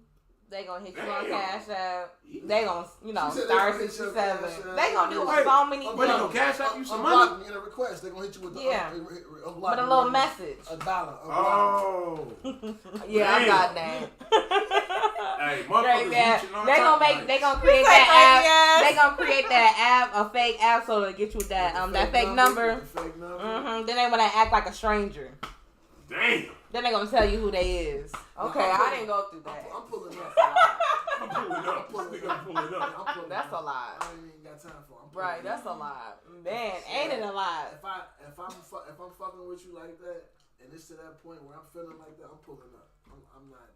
They gonna hit you on Damn. Cash App. They gonna, She said star they gonna hit your 67. Cash App. They gonna do Wait, so many but they gonna things. Cash App you some Unblock money? me in a request. They gonna hit you with the Yeah. unblock With a me little with message. $1. Oh. Yeah, I Damn. got that. Hey, motherfuckers reaching all They time. gonna they gonna create Say that crazy app. They gonna create that app, a fake app, so to get you that fake number. The fake number. Then they wanna act like a stranger. Damn. Then they gonna tell you who they is. Okay, I didn't go through that. I'm pulling up. I'm pulling up. I'm pulling I'm pulling up. I'm pulling That's up. a lot. I ain't even got time for it. I'm pulling Right, up. that's a lot. Man, ain't it a lot? If I'm fucking with you like that, and it's to that point where I'm feeling like that, I'm pulling up. I'm not.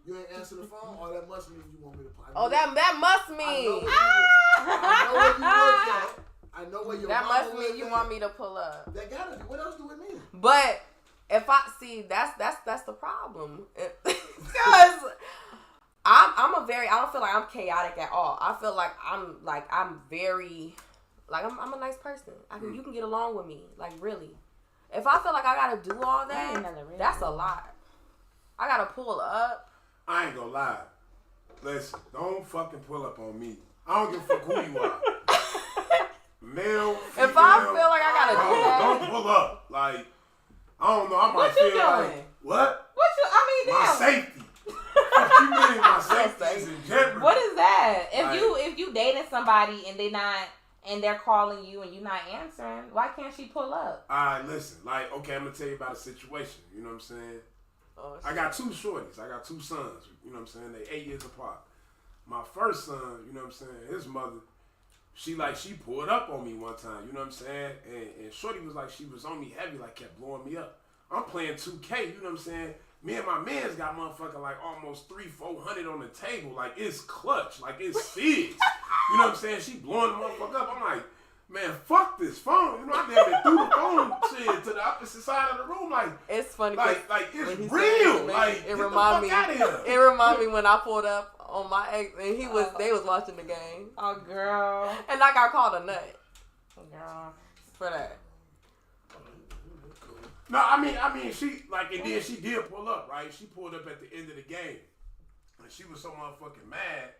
You ain't answer the phone. Oh, that must mean you want me to play. Oh, that must mean. I know where you work at. I know where your That mama must mean live you at. want me to pull up. That gotta be. What else do it mean? But if I see, that's the problem. Because I don't feel like I'm chaotic at all. I feel like I'm very, like I'm a nice person. You can get along with me, like really. If I feel like I gotta do all that, that's a lot. I gotta pull up. I ain't gonna lie. Listen, don't fucking pull up on me. I don't give a fuck who you are. Male, female. If I feel like I gotta do that, don't pull up. Like, I don't know. I might What you feel like, doing? what? Damn. My safety. What you mean my safety is in jeopardy? What is that? Like- If you dating somebody and they're calling you and you're not answering, why can't she pull up? Alright, listen. Like, okay, I'm gonna tell you about a situation. You know what I'm saying? oh, I got two shorties. I got two sons. You know what I'm saying? They 8 years apart. My first son, you know what I'm saying? His mother, she pulled up on me one time. You know what I'm saying? And shorty was like, she was on me heavy, like kept blowing me up. I'm playing 2K. You know what I'm saying? Me and my man's got motherfucking like almost 300-400 on the table. Like it's clutch. Like it's figs. You know what I'm saying? She blowing the motherfucker up. I'm like, man, fuck this phone. You know, I damn near threw the phone shit to the opposite side of the room. Like, it's funny. like it's when he real. said Like, it get the remind fuck me. out of here. It remind me when I pulled up on my ex and they was watching the game Oh, girl. and I got called a nut Girl. for that. No, I mean, she like, and then she did pull up, right? She pulled up at the end of the game, and she was so motherfucking mad.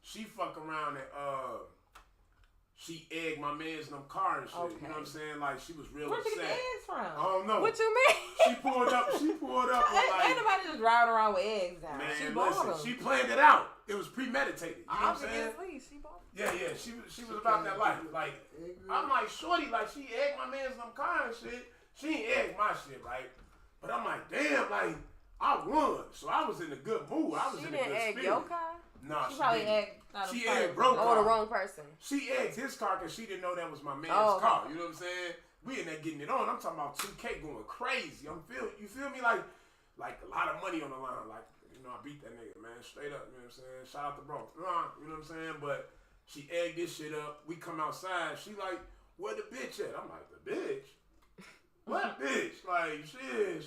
She fuck around and she egged my man's in them car and shit. Okay. You know what I'm saying? Like she was real Where'd you get the upset. eggs from? I don't know. What you mean? She pulled up. With Ain't like, nobody just driving around with eggs now. man, She bought listen, them. she planned it out. It was premeditated. You know what I'm saying? Obviously, she bought. Yeah. She was about that life. Like, I'm like, shorty, like she egged my man's in them car and shit. She ain't egged my shit, right? But I'm like, damn, like I won, so I was in a good mood. I was She in a didn't good egg spirit. your car. No, She probably didn't. egged. She egged broke Oh, car. the wrong person. She egged his car because she didn't know that was my man's Oh. car. You know what I'm saying? We in there getting it on. I'm talking about 2K going crazy. You feel me? Like a lot of money on the line. Like, you know, I beat that nigga, man. Straight up. You know what I'm saying? Shout out to bro. You know what I'm saying? But she egged this shit up. We come outside. She like, where the bitch at? I'm like, the bitch? What bitch? Like, shit.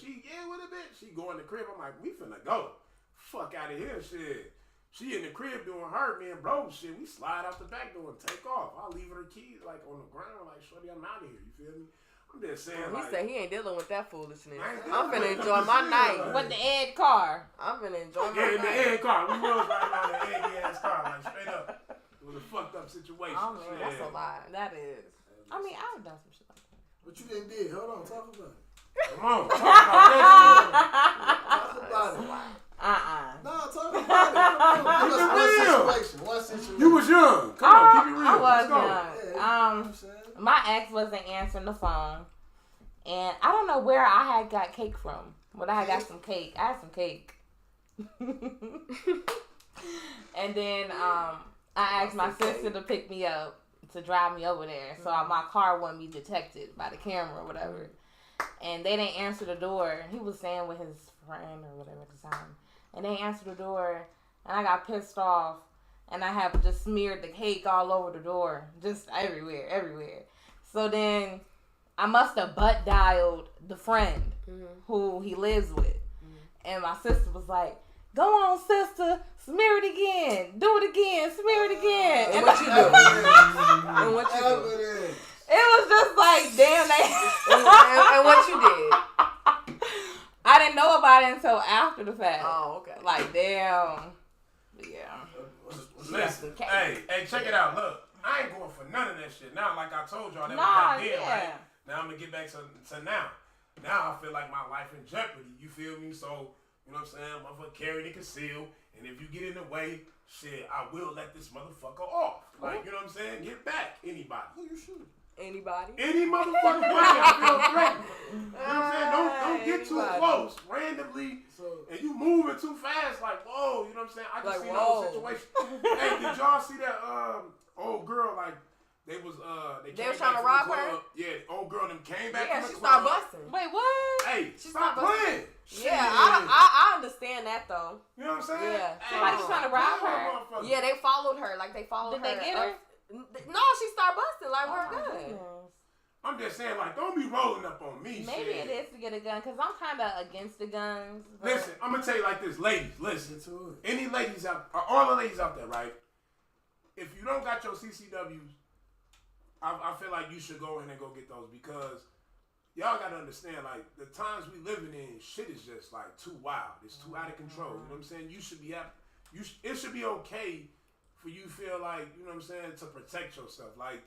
Where the bitch? She go in the crib. I'm like, we finna go. Fuck out of here, shit. She in the crib doing her, me and bro, shit. We slide out the back door and take off. I'll leave her the keys, like, on the ground. Like, shorty, I'm out of here. You feel me? I'm just saying, He like, said he ain't dealing with that foolishness. I ain't I'm dealing finna with it. enjoy I'm my just night. saying, With the egg car. I'm finna enjoy my yeah, in the night. egg car. We was riding around the eggy ass car, like, straight up. It was a fucked up situation. Oh man, that's Yeah. a lot. That is. I mean, I've done some shit like that. What you done did? Hold on, talk about it. Come on, talk about that Talk about it. No, talk about it. Come on. Give us one situation. shit. You was young. Come on, keep it real. I was Let's go. young. Yeah, you know what I'm saying? My ex wasn't answering the phone, and I don't know where I had got cake from. But I had got some cake. I had some cake. And then I asked my sister to pick me up to drive me over there, so my car wouldn't be detected by the camera or whatever. And they didn't answer the door. He was staying with his friend or whatever at the time, and they answered the door, and I got pissed off, and I have just smeared the cake all over the door, just everywhere. So then I must have butt dialed the friend who he lives with, and my sister was like, "Go on, sister, smear it again, do it again, smear it again." And what you do? And what you do? Evidence. It was just like like, damn, and what you did? I didn't know about it until after the fact. Oh, okay. Like, damn. Yeah. Listen, hey, check it out. Look, I ain't going for none of that shit. Now, like I told y'all, that was Nah, back then, yeah. right? Now I'm gonna get back to now. Now I feel like my life in jeopardy. You feel me? So, you know what I'm saying? Motherfucker carry and conceal. And if you get in the way, shit, I will let this motherfucker off. Like, you know what I'm saying? Get back. Anybody. Who you shooting? Anybody? Any motherfucking way I feel threatened. You know what I'm saying? Don't get too close randomly. And you moving too fast, like, whoa, you know what I'm saying? I just seen the whole situation. Hey, did y'all see that old girl, like, they was trying to rob her? Yeah, old girl them came back from the club. Yeah, she started busting. Wait, what? Hey, she stop playing. Yeah, I understand that though. You know what I'm saying? Yeah. Somebody's trying to rob her. Yeah, they followed her. Like, they followed her. Did they get her? No, she started busting. Like, we're good. I'm just saying, like, don't be rolling up on me. Maybe it is to get a gun, because I'm kind of against the guns. But... Listen, I'm going to tell you like this. Ladies, listen to it. Any ladies out, all the ladies out there, right? If you don't got your CCWs, I feel like you should go in and go get those, because y'all got to understand, like, the times we living in, shit is just, like, too wild. It's too out of control. You know what I'm saying? You should be it should be okay for you feel like, you know what I'm saying, to protect yourself. Like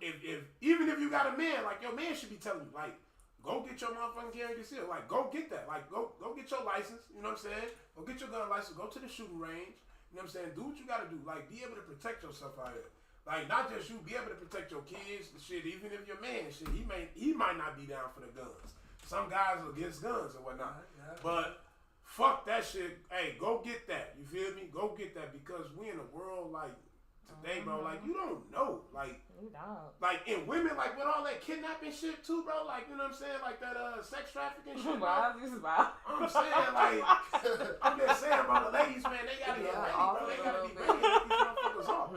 if even if you got a man, like, your man should be telling you, like, go get your motherfucking carry conceal. Like, go get that. Like, go get your license. You know what I'm saying? Go get your gun license. Go to the shooting range. You know what I'm saying? Do what you got to do. Like, be able to protect yourself out here. Like, not just you, be able to protect your kids. Shit, even if your man, shit, he might not be down for the guns. Some guys are against guns and whatnot. But fuck that shit. Hey, go get that. You feel me? Go get that, because we in a world like today, bro. Like, you don't know. Like, like, in women, like, with all that kidnapping shit too, bro. Like, you know what I'm saying? Like that sex trafficking shit, bro. I'm saying, like, I'm just saying, bro, the ladies, man, they gotta get ready, bro. They gotta be ready to let these motherfuckers off.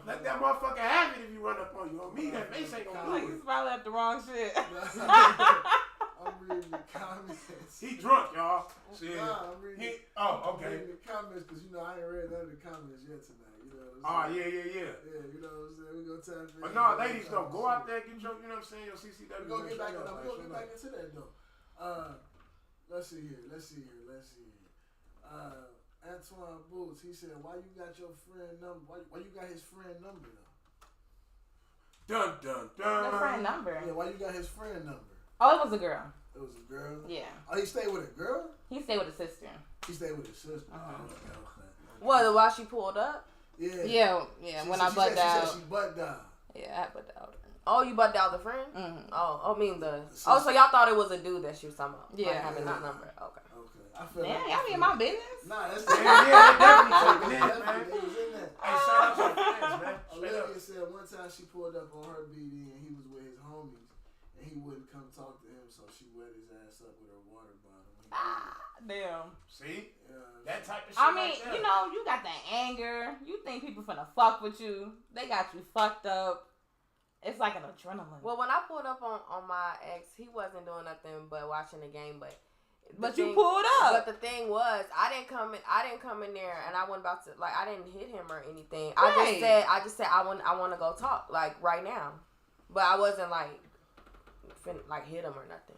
Let that motherfucker have it if you run up on you. On me, that mace ain't gonna do it. He's probably at the wrong shit. I'm reading the comments. He drunk, y'all. Shit. Nah, I'm reading. Okay. I'm reading the comments, because, you know, I ain't read none of the comments yet tonight. You know what I'm saying? Yeah. Yeah, you know what I'm saying? We gonna tap in. But no, ladies, though, go out there, get your, you know what I'm saying, your CCW. We gonna get back into that though. Let's see here. Antoine Boots, he said, "Why you got your friend number? Why you got his friend number though?" Dun dun dun. The friend number. Yeah, why you got his friend number? Oh, it was a girl. It was a girl. Yeah. Oh, he stayed with a girl. He stayed with a sister. He stayed with his sister. Uh-huh. Okay. What? While she pulled up? Yeah. When I butt down. She butt down. Yeah, I butt down. Oh, you butt down the friend? Mm-hmm. Oh, I mean so y'all thought it was a dude that she was talking about? Yeah. Like having that number. Okay. I feel Damn, like y'all be in my business. Nah, that's yeah, definitely taking it, man. It was in that. Hey, shout out to your friends, man. Olivia said one time she pulled up on her BD and he was with his homies and he wouldn't come talk to him, so she wet his ass up with her water bottle. Damn. See? That type of shit. I mean, you know, you got that anger. You think people finna fuck with you. They got you fucked up. It's like an adrenaline. Well, when I pulled up on my ex, he wasn't doing nothing but watching the game, but you pulled up. But the thing was, I didn't come in there, and I wasn't about to, like, I didn't hit him or anything. Right. I just said I want to go talk, like, right now, but I wasn't like hit him or nothing.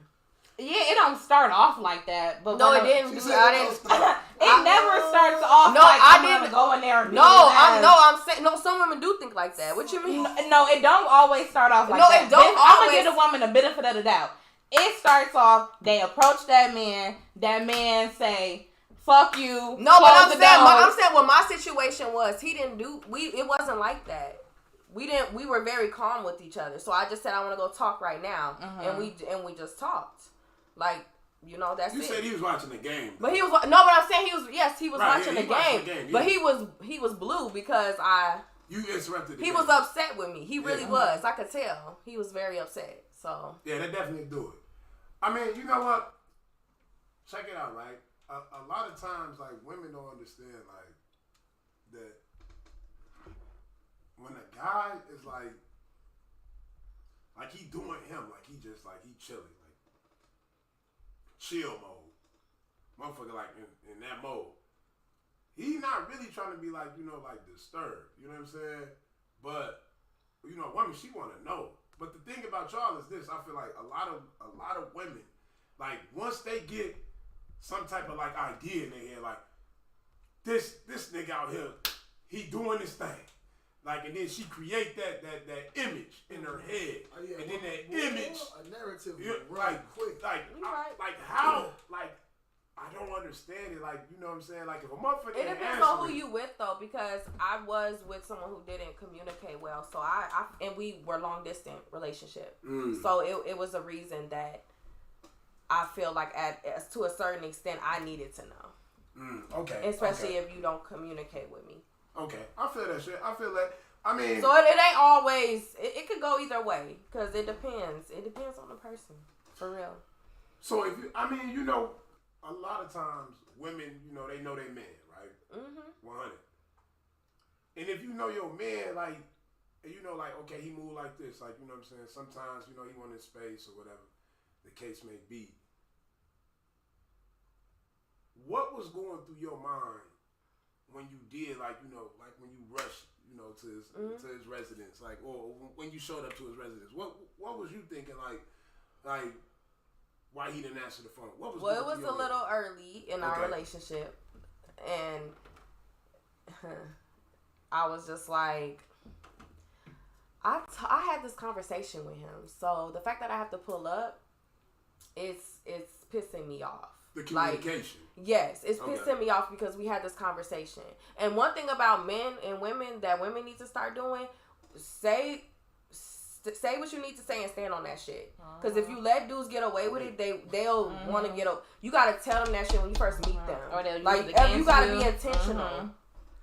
Yeah, it don't start off like that. But no, it didn't. It never starts off. No, like, I didn't go in there. And I'm saying no. Some women do think like that. What you mean? No, it don't always start off like that. No, it don't. I'm gonna give a woman the benefit of the doubt. It starts off, they approach that man say, fuck you. No, but I'm saying what my situation was, it wasn't like that. We were very calm with each other. So I just said I want to go talk right now. Mm-hmm. And we just talked. Like, you know, that's you it. You said he was watching the game. But he was, no, but I'm saying he was watching the game. But he was blue because you interrupted the He game. was upset with me. He really was. I could tell. He was very upset. So yeah, they definitely do it. I mean, you know what? Check it out, right? A lot of times, like, women don't understand, like, that when a guy is like he doing him, like, he just, like, he chilling, like, chill mode. Motherfucker, like, in that mode. He not really trying to be, like, you know, like, disturbed. You know what I'm saying? But, you know, a woman, she want to know. But the thing about y'all is this: I feel like a lot of women, like once they get some type of like idea in their head, like this nigga out here, he doing this thing, like, and then she create that image in her head, and then that image, a narrative, like quick, like how, like. I don't understand it, like, you know what I'm saying? Like, if a motherfucker it depends on who you with, though, because I was with someone who didn't communicate well, so and we were long distance relationship, so it was a reason that I feel like to a certain extent I needed to know. Okay. Especially if you don't communicate with me. Okay, I feel that shit. I feel that. I mean, so it ain't always. It could go either way because it depends. It depends on the person, for real. So if you, I mean, you know. A lot of times, women, you know, they know they man, right? 100. And if you know your man, like, and you know, like, okay, he move like this, like, you know what I'm saying? Sometimes, you know, he want his space or whatever the case may be. What was going through your mind when you did, like, you know, like when you rushed, you know, to his residence, like, or when you showed up to his residence? What was you thinking, like? Why he didn't answer the phone? What was it was a little early in our relationship, and I was just like, I had this conversation with him. So the fact that I have to pull up, it's pissing me off. The communication. Like, yes, it's pissing me off because we had this conversation. And one thing about men and women that women need to start doing, say what you need to say and stand on that shit. Because if you let dudes get away with it, they'll want to get up. You gotta tell them that shit when you first meet them. Or they'll like you gotta be intentional.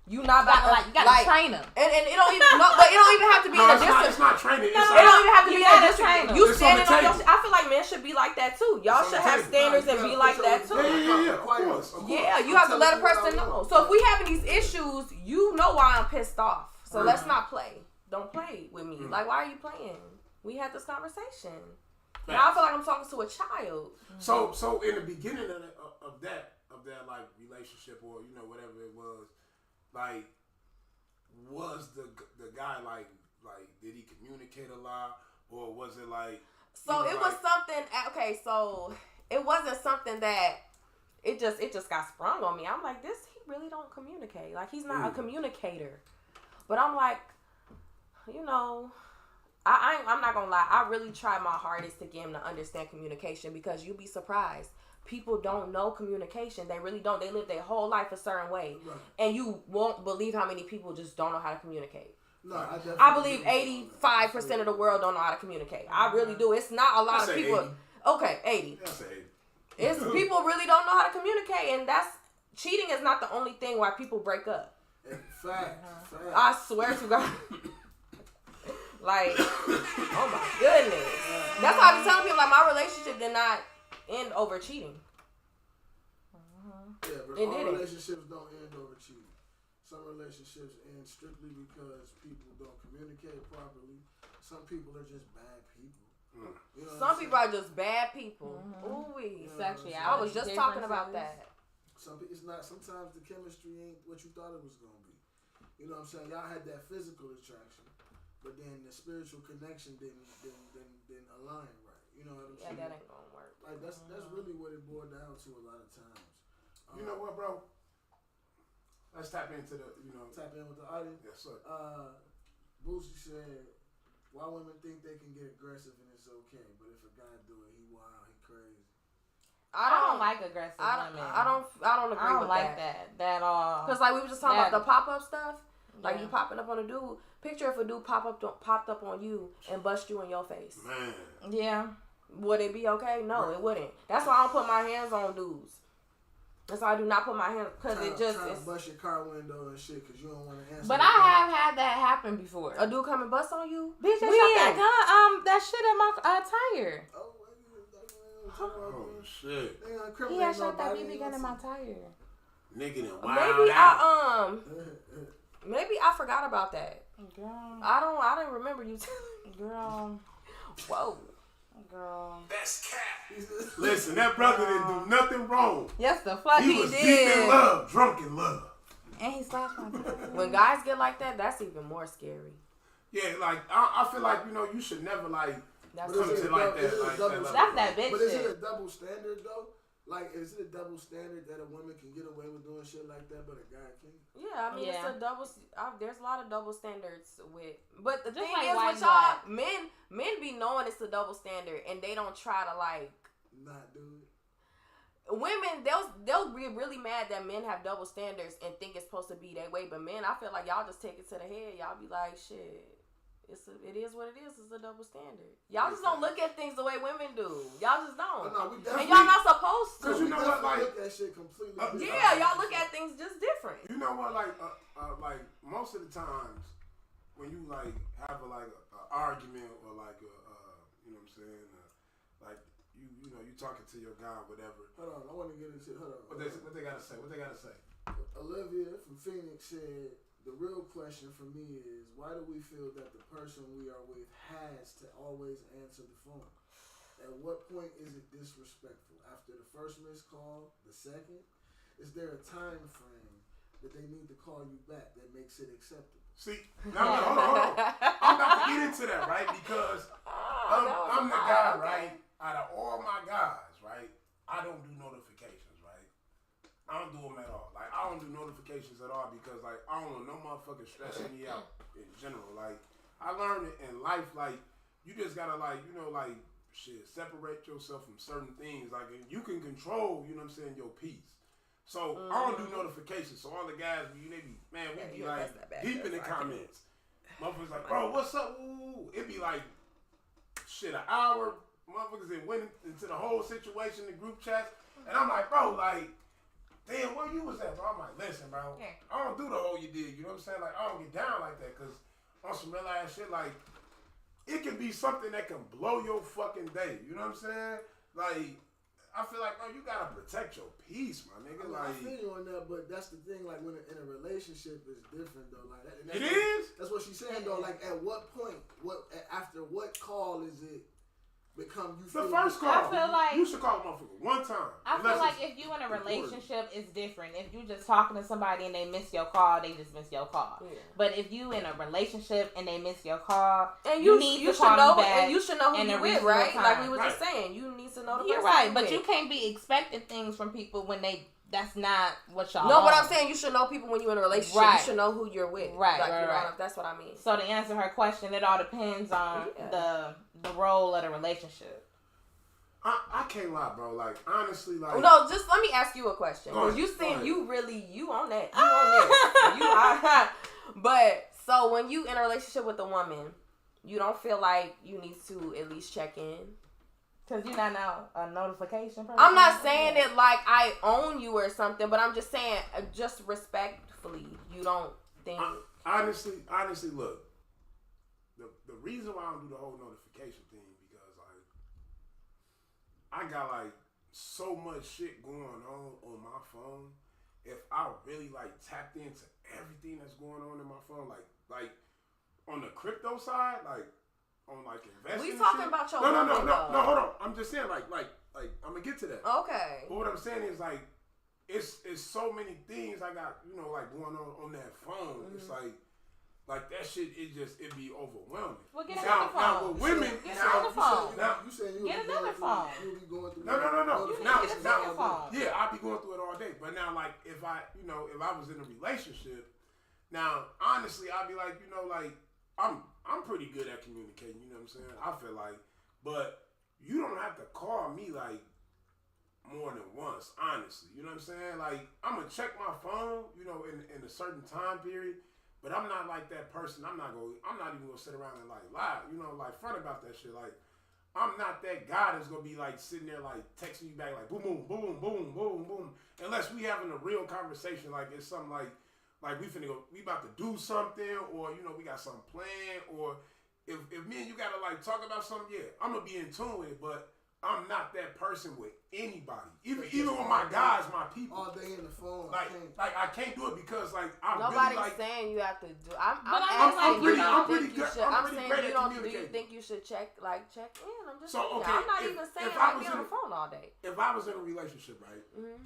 You not about you gotta train them. And it don't even but it don't even have to be in a distance. It's not training. It don't even have to be in a distance. You It's standing on your table. I feel like men should be like that too. Y'all should have standards and be like that too. Yeah, of course. Yeah, you have to let a person know. So if we having these issues, you know why I'm pissed off. So let's not play. Don't play with me. Like, why are you playing? We had this conversation. Now I feel like I'm talking to a child. So in the beginning of that like relationship or you know whatever it was, like was the guy like did he communicate a lot or was it like? So it was something. Okay, so it wasn't something that it just got sprung on me. I'm like, he really don't communicate. Like he's not a communicator. But I'm like, you know. I'm not gonna lie. I really try my hardest to get him to understand communication because you'll be surprised. People don't know communication. They really don't. They live their whole life a certain way, and you won't believe how many people just don't know how to communicate. No, I believe 85% of the world don't know how to communicate. I really do. It's not a lot of people. 80. Okay, 80. It's people really don't know how to communicate, and cheating is not the only thing why people break up. Fact. I swear to God. Like, oh my goodness. That's why I be telling people, like, my relationship did not end over cheating. Yeah, but it all didn't. relationships don't end over cheating. Some relationships end strictly because people don't communicate properly. Some people are just bad people. You know Some people are just bad people. Ooh-wee. I was just talking about that. Sometimes the chemistry ain't what you thought it was going to be. You know what I'm saying? Y'all had that physical attraction. But then the spiritual connection didn't align right. You know what I'm saying? Yeah, that ain't gonna work. Like that's really what it boiled down to a lot of times. You know what, bro? Let's tap into tap in with the audience. Yes, sir. Boosie said, "Why women think they can get aggressive and it's okay, but if a guy do it, he wild, he crazy." I don't like aggressive women. I don't agree with that at all. Because like we were just talking about the pop-up stuff. Like you popping up on a dude. Picture if a dude popped up on you and bust you in your face. Man. Yeah. Would it be okay? No, it wouldn't. That's why I don't put my hands on dudes. That's why I do not put my hands because it just is bust your car window and shit because you don't want to answer. But I have had that happen before. A dude come and bust on you. Bitch, they shot that gun. That shit at my tire. Oh shit. He had shot that BB gun in my tire. Nigga done wild out. Maybe I forgot about that. Girl. I didn't remember you. Girl. Whoa. Girl. That's cat. Listen, that brother didn't do nothing wrong. Yes, the fuck he was did. deep in love, drunk in love. And he slashed my tire. When guys get like that, that's even more scary. Yeah, like I feel like you should never like That's come to like that. That's that bitch But is shit. it a double standard though? Like, is it a double standard that a woman can get away with doing shit like that, but a guy can't? Yeah, I mean it's a double. There's a lot of double standards with. But the Just thing like is white with y'all, black. men be knowing it's a double standard, and they don't try to like. Not do it. Women, they'll be really mad that men have double standards and think it's supposed to be that way. But men, I feel like y'all just take it to the head. Y'all be like, shit. It is what it is. It's a double standard. Y'all just don't look at things the way women do. Y'all just don't. No, and y'all not supposed to. Cause you know what, like look at shit completely. Yeah, y'all look at things just different. You know what, like most of the times when you like have a argument or like a you know what I'm saying, like you know you talking to your guy or whatever. Hold on, I want to get into. Hold on. What they gotta say? What they gotta say? Olivia from Phoenix said. The real question for me is, why do we feel that the person we are with has to always answer the phone? At what point is it disrespectful? After the first missed call, the second? Is there a time frame that they need to call you back that makes it acceptable? See, now hold on. I'm about to get into that, right? Because I'm the guy, right? Out of all my guys, right? I don't do notifications, right? I don't do them at all. Like, I don't do notifications at all because, like, I don't want no motherfucker stressing me out in general. Like, I learned it in life, like, you just gotta, like, like, shit, separate yourself from certain things. Like, you can control, you know what I'm saying, your peace. So, I don't do notifications. So, all the guys, we be, like, deep in the comments. Motherfuckers like, bro, what's up? Ooh. It be, like, shit, an hour. Motherfuckers went into the whole situation, the group chats. And I'm like, bro, like, damn, where you was at, bro? I'm like, listen, bro, I don't do the whole you did. You know what I'm saying? Like, I don't get down like that because on some real ass shit, like, it can be something that can blow your fucking day. You know what I'm saying? Like, I feel like, bro, you gotta protect your peace, my nigga. I feel you on that, but that's the thing. Like, when in a relationship, it's different though. Like, that's what she's saying though. Like, at what point, after what call is it? Become you the first call. I feel like you should call a motherfucker one time. I feel like if you in a relationship, it's different. If you just talking to somebody and they miss your call, they just miss your call. Yeah. But if you in a relationship and they miss your call, and you need to call them back, and you should know who you're with, right? Like we were just saying, you need to know the person. You're right, but you can't be expecting things from people when that's not what y'all. No, what I'm saying, you should know people when you're in a relationship. Right. You should know who you're with. Right, like, right. That's what I mean. So to answer her question, it all depends on the role of the relationship. I can't lie, bro. Like, honestly, like... No, just let me ask you a question. Because you seem, you on that. You on this. But, so when you in a relationship with a woman, you don't feel like you need to at least check in? Because you're not now a notification person? I'm not saying it like I own you or something, but I'm just saying, just respectfully, you don't think... Honestly, look. The reason why I don't do the whole notification thing, I got like so much shit going on my phone. If I really like tapped into everything that's going on in my phone, like on the crypto side, like on like investing. We talking about your no, hold on. I'm just saying like I'm gonna get to that. Okay. But what I'm saying is like it's so many things I got like going on that phone. Mm-hmm. It's like that shit, it be overwhelming. Well, get another phone. Now with women, get another phone. You saying you get another phone. You be going through. No. Now, phone. Yeah, I be going through it all day. But now, like, if I was in a relationship, now honestly, I'd be like, like I'm pretty good at communicating. You know what I'm saying? I feel like, but you don't have to call me like more than once. Honestly, you know what I'm saying? Like, I'm gonna check my phone, in a certain time period. But I'm not like that person. I'm not even gonna sit around and like lie, like front about that shit. Like, I'm not that guy that's gonna be like sitting there like texting you back like boom, boom, boom, boom, boom, boom. Unless we having a real conversation, like it's something like we about to do something, or we got something planned, or if me and you gotta like talk about something, yeah, I'm gonna be in tune with it. But I'm not that person with anybody. Even with my guys, my people. All day in the phone. Like I can't do it because like nobody's really like, saying you have to do. I'm pretty good. I'm saying you don't. Do you think you should check in? I'm just saying. Okay, I'm not even saying I'll be on the phone all day. If I was in a relationship, right? Mm-hmm.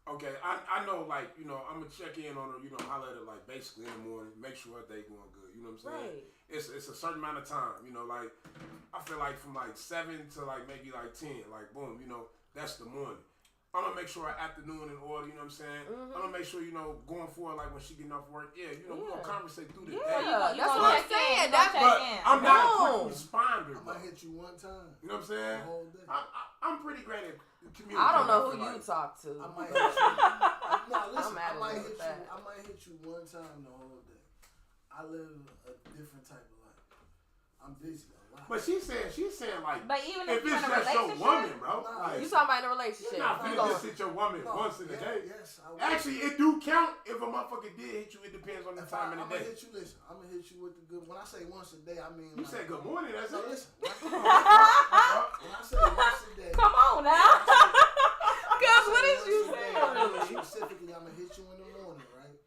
Okay, I know, like, you know, I'm gonna check in on her, you know, holler at her, like, basically in the morning, make sure her day going good, you know what I'm saying? Right. It's a certain amount of time, you know, like, I feel like from like 7 to like maybe like 10, like, boom, you know, that's the morning. I'm gonna make sure our afternoon in order, you know what I'm saying? I'm gonna make sure, you know, going forward, like when she getting off work, we're gonna conversate through the day. That's what I'm saying. But I'm not a quick responder. I might hit you one time. You know what I'm saying? The whole day. I'm pretty great at communicating. I don't know who you talk to. I might hit you. I'm I at might it hit with you. that. I might hit you one time the whole day. I live a different type of life. I'm busy a lot. But she's saying like, But even if if you're it's in a just your relationship, woman, bro. Nah, Like, You talking about in a relationship? you're not You finna gonna- just hit your woman once in a day. Yes, I will. Actually, it do count if a motherfucker did hit you. It depends on the If time of I'm the gonna day. hit you. Listen, I'm gonna hit you with the good. When I say once a day, I mean. You said good morning. That's No, it. listen. When I say once a day. come on now. Cuz what did you Once a say? day, I mean specifically, I'm gonna hit you in the morning, right?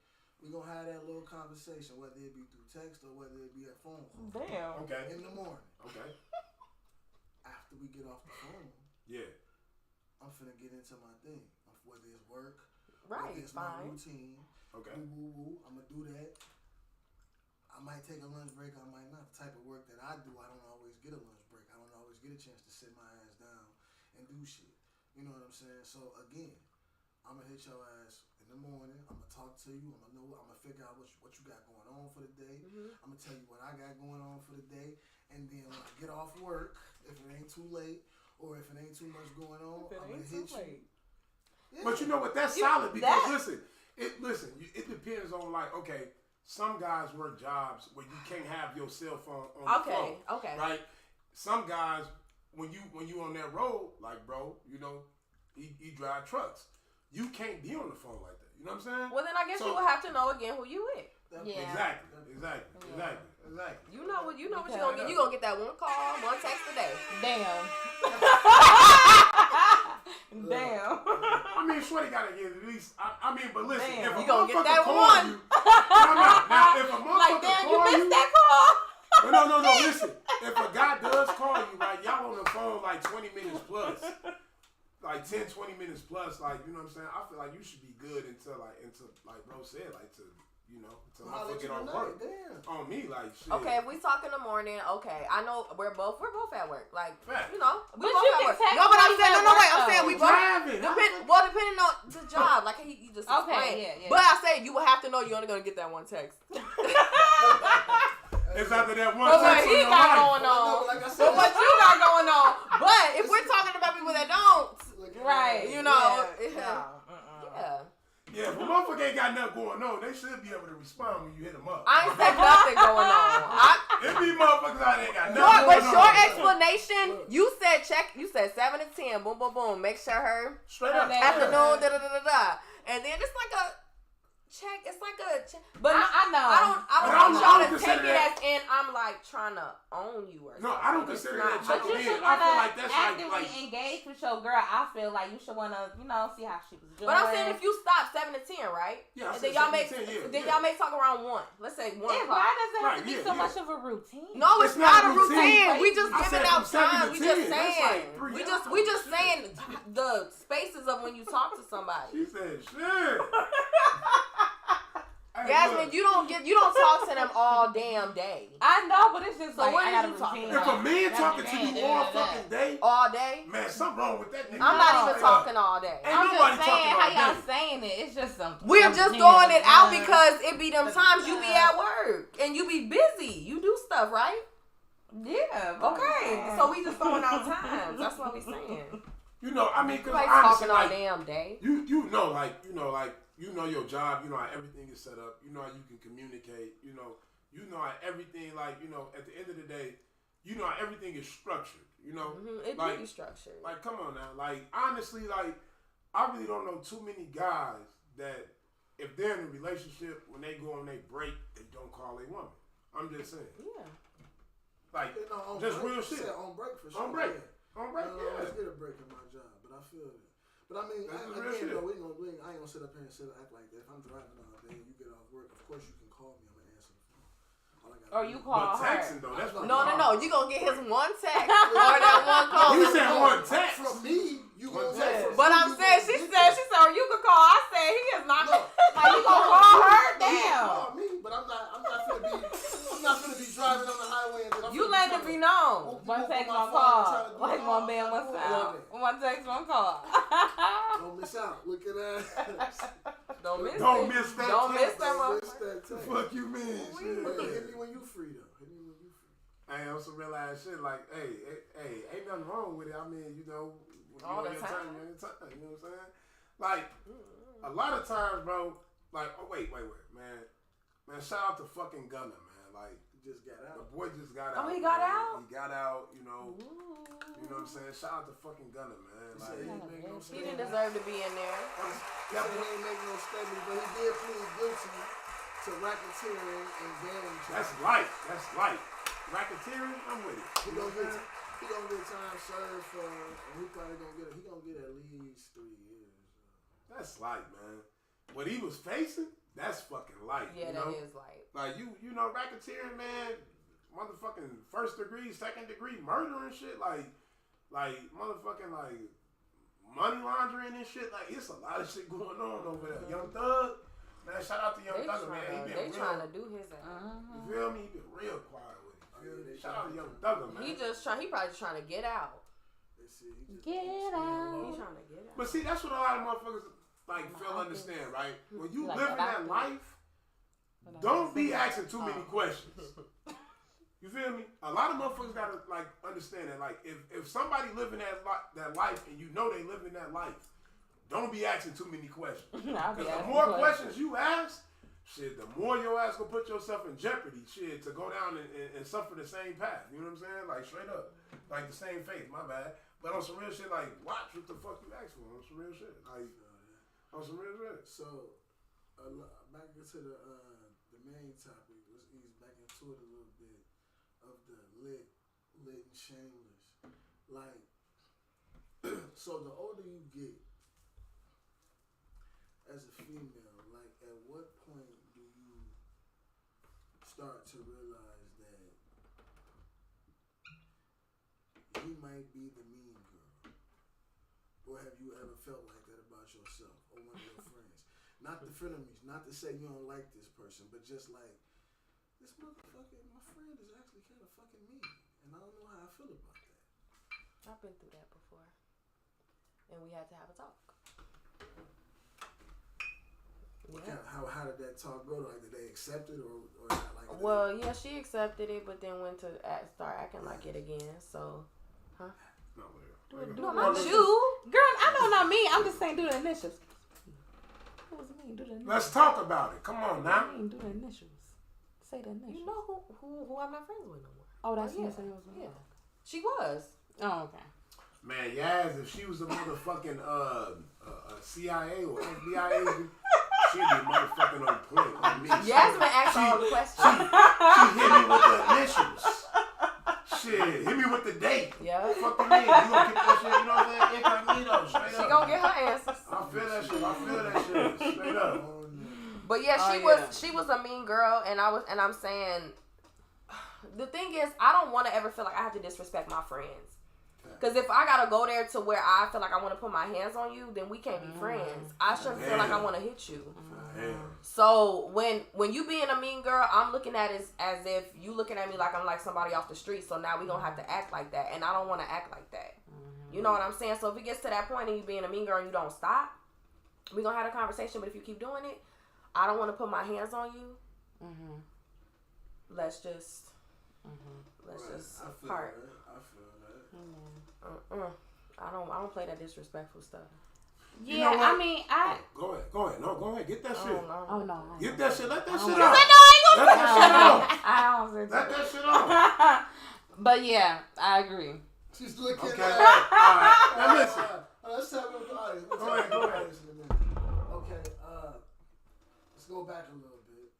We gonna have that little conversation, whether it be through text or whether it be a phone call. Damn. Okay. In the morning, Okay. after we get off the phone, Yeah. I'm finna get into my thing. Whether it's work, Right, whether it's my fine. routine. Okay. Woo. I'm gonna do that. I might take a lunch break. I might not. The type of work that I do, I don't always get a lunch break. I don't always get a chance to sit my ass down and do shit. You know what I'm saying? So again, I'm gonna hit your ass in the morning. I'm gonna talk to you. I'm gonna figure out what you got going on for the day. I'm gonna tell you what I got going on for the day. And then when I get off work, if it ain't too late or if it ain't too much going on, I'm gonna hit you. Yeah. But you know what? That's solid because it depends on like, okay, some guys work jobs where you can't have your cell phone on the phone. Okay. Right? Some guys, when you on that road, like, bro, you know, he drive trucks. You can't be on the phone like that. You know what I'm saying? Well, then I guess you would have to know again who you with. Yeah. Exactly. You know what you're gonna get. You gonna get that one call, one text a day. Damn. Damn. I mean, Shorty gotta get at least. But listen, Damn. if a You gonna get motherfucker that call one. you, now if a motherfucker Like, damn, you call missed you, that call. no, listen. If a guy does call you, like y'all on the phone like 20 minutes plus, like 10, 20 minutes plus, like, you know what I'm saying? I feel like you should be good until bro said, like to, you know, until motherfucker get on work. Damn. On me, like shit. Okay, if we talk in the morning, okay. I know we're both at work. Like, Fact. you know, we But both you at can work. text No, but I'm when saying, you at no, wait, work, I'm saying we though. both. Depending on the job, like you just explained. Okay, yeah. But I say you will have to know you're only gonna get that one text. It's after that one But what text he on your got life. going on, No, like I said, but what you got going on. But if we're talking about people that don't, Right. you know, Yeah. Yeah, if a motherfucker ain't got nothing going on, they should be able to respond when you hit them up. I ain't said nothing going on. It be motherfuckers out there got nothing But going short on. explanation, you said 7 to 10, boom, boom, boom. Make sure her Straight up. afternoon, and then it's like a check. It's like a check. But I know. I don't I want don't y'all to consider take it that- as in I'm like trying to own you or something. No, I don't It's consider not. that But checking you in. should I feel wanna like that's actively like engage with your girl. I feel like you should wanna, see how she was doing. But I'm saying if you stop 7 to 10, right? Yeah, I And said then y'all 7 make to 10, yeah, then yeah. y'all may talk around 1. Let's say 1 why o'clock. does it have Right, to be yeah, so yeah. much of a routine? No, it's not a routine. We just I giving said out from 7 time. to We 10. just That's saying. like 3 We just saying the spaces of when you talk to somebody. She said, shit. Hey, Yasmin, look, you don't talk to them all damn day. I know, but it's just So like what I is got a you talking routine. if a man That's talking the to man, you all that. fucking day, All day? man, something wrong with that nigga. I'm not even Straight up. talking all day. Ain't I'm nobody just saying talking how all y'all day. saying it. It's just something. We're just throwing it out because it be them times you be at work and you be busy. You do stuff, right? Yeah. Okay. So we just throwing out times. That's what we saying. You know, I mean, because Like honestly, talking all like, damn day. you know your job, you know how everything is set up, you know how you can communicate, you know how everything, like, you know, at the end of the day, you know how everything is structured, you know? It like, do be structured. Like, come on now. Like, honestly, like, I really don't know too many guys that if they're in a relationship, when they go on their break, they don't call a woman. I'm just saying. Yeah. Like, on just break, real you shit. said on break for sure. On break. Yeah. On break, I always get a break in my job, but I feel it. But I mean, That's the real again, shit. though, I ain't gonna sit up here and act like that. If I'm driving all day and you get off work, of course you can call me. I'm gonna answer the phone. All I gotta Or do you is- call But her. texting, though, that's what No. You gonna get his one text or that one call. You said one text. From me, you gonna One text. text. But I'm saying, she said, or you could call. I one call. Like one band, one sound. One text, one call. Don't miss out. Look at that. Don't miss that. Don't miss that Don't miss motherfucker. that text. Fuck you mean? Hit me when you free though. Hit me when you free. Hey, on some real ass shit, like, hey, ain't nothing wrong with it. I mean, you know, when All you the on your time. you on your time. You know what I'm saying? Like, a lot of times, bro. Like, oh wait, man, shout out to fucking Gunna, man. Like, Just got out. the boy just got out. Oh, he got man. out? He got out. You know what I'm saying? Shout out to fucking Gunna, man. Like, He ain't make no He didn't statement. deserve to be in there. He ain't make no statement, but he did plead guilty to racketeering and gambling. that's light. That's light. Racketeering, I'm with it. He gonna get time served for, and he probably gonna get at least 3 years. That's light, man. What he was facing, that's fucking light. Yeah, you know? that is like. Like you know, racketeering, man, motherfucking first degree, second degree murder and shit, like motherfucking like money laundering and shit. Like it's a lot of shit going on over there. Young Thug, man, shout out to Young Thug, man. They trying to do his ass. You feel me? He been real quiet with it. You feel me? Shout out to Young Thug, man. He probably just trying to get out. Get out. He trying to get out. But see, that's what a lot of motherfuckers like fail to understand, right? When you Like living that life, don't be asking too many questions. You feel me? A lot of motherfuckers gotta like understand that. Like if somebody living that life and you know they living that life, don't be asking too many questions. Because the more questions you ask, shit, the more your ass gonna put yourself in jeopardy, shit, to go down and suffer the same path. You know what I'm saying? Like straight up, like the same fate. My bad. But on some real shit, like watch what the fuck you ask for. On some real shit, like on some real shit. So back into the main topic. Let's ease back into it a little bit of the lit and shameless. Like, so the older you get as a female, like, at what point do you start to realize that you might be the mean girl? Or have you ever felt like that about yourself or one of your friends? Not the frenemies, not to say you don't like this person, but just like, this motherfucker, my friend is actually kind of fucking mean. And I don't know how I feel about that. I've been through that before. And we had to have a talk. Yeah. How did that talk go? Like, did they accept it or not like it? Well, yeah, she accepted it, but then went to start acting like it again. So, huh? No, not you. Girl, I know not me. I'm just saying do the initials. What was it mean? Do the initials. Let's talk about it. Come on now. I mean, do the initials. Say the initials. You know who I'm not friends with no more. Oh, that's yeah. who you said it was. Yeah. She was. Oh, okay. Man, Yaz, if she was a motherfucking CIA or FBI agent, she'd be motherfucking on point on me. Yasmin asked all the questions. She hit me with the initials. Shit, hit me with the date. Yeah. Fuck you mean? You gonna keep that shit, you know what I'm saying? Incognito, straight She up. gonna get her answers. I feel that shit. Straight up. But yeah, she was a mean girl, and I'm saying, the thing is, I don't want to ever feel like I have to disrespect my friends. Because if I gotta go there to where I feel like I want to put my hands on you, then we can't be friends. I shouldn't feel like I want to hit you. So when you being a mean girl, I'm looking at it as if you looking at me like I'm like somebody off the street. So now we gonna have to act like that, and I don't want to act like that. You know what I'm saying? So if it gets to that point and you being a mean girl and you don't stop, we gonna have a conversation. But if you keep doing it, I don't want to put my hands on you. Let's just part. I feel that. I don't play that disrespectful stuff. Yeah, You know what? I mean, Go ahead. No, go ahead. Get that shit. Oh no. Get that shit. Let that shit I out. know Let that shit out. I don't say Let that shit out. But yeah, I agree. She's looking Okay. at. All right. Now listen. Let's talk about the audience. Go ahead. Okay, let's go back a little bit.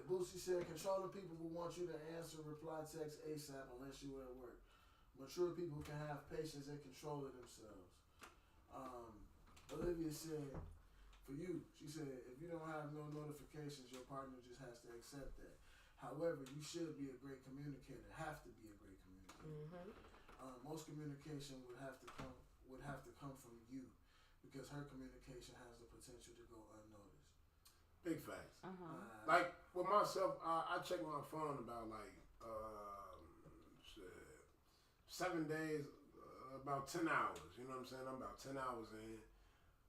Boosie said, controlling people will want you to answer reply text ASAP unless you at work. Mature people can have patience and control of themselves. Olivia said, for you, she said, if you don't have no notifications, your partner just has to accept that. However, you should be a great communicator, have to be a great communicator. Most communication would have to come from you, because her communication has the potential to go unnoticed. Big facts. Like with myself, I check my phone about like 7 days, about 10 hours. You know what I'm saying? I'm about 10 hours in.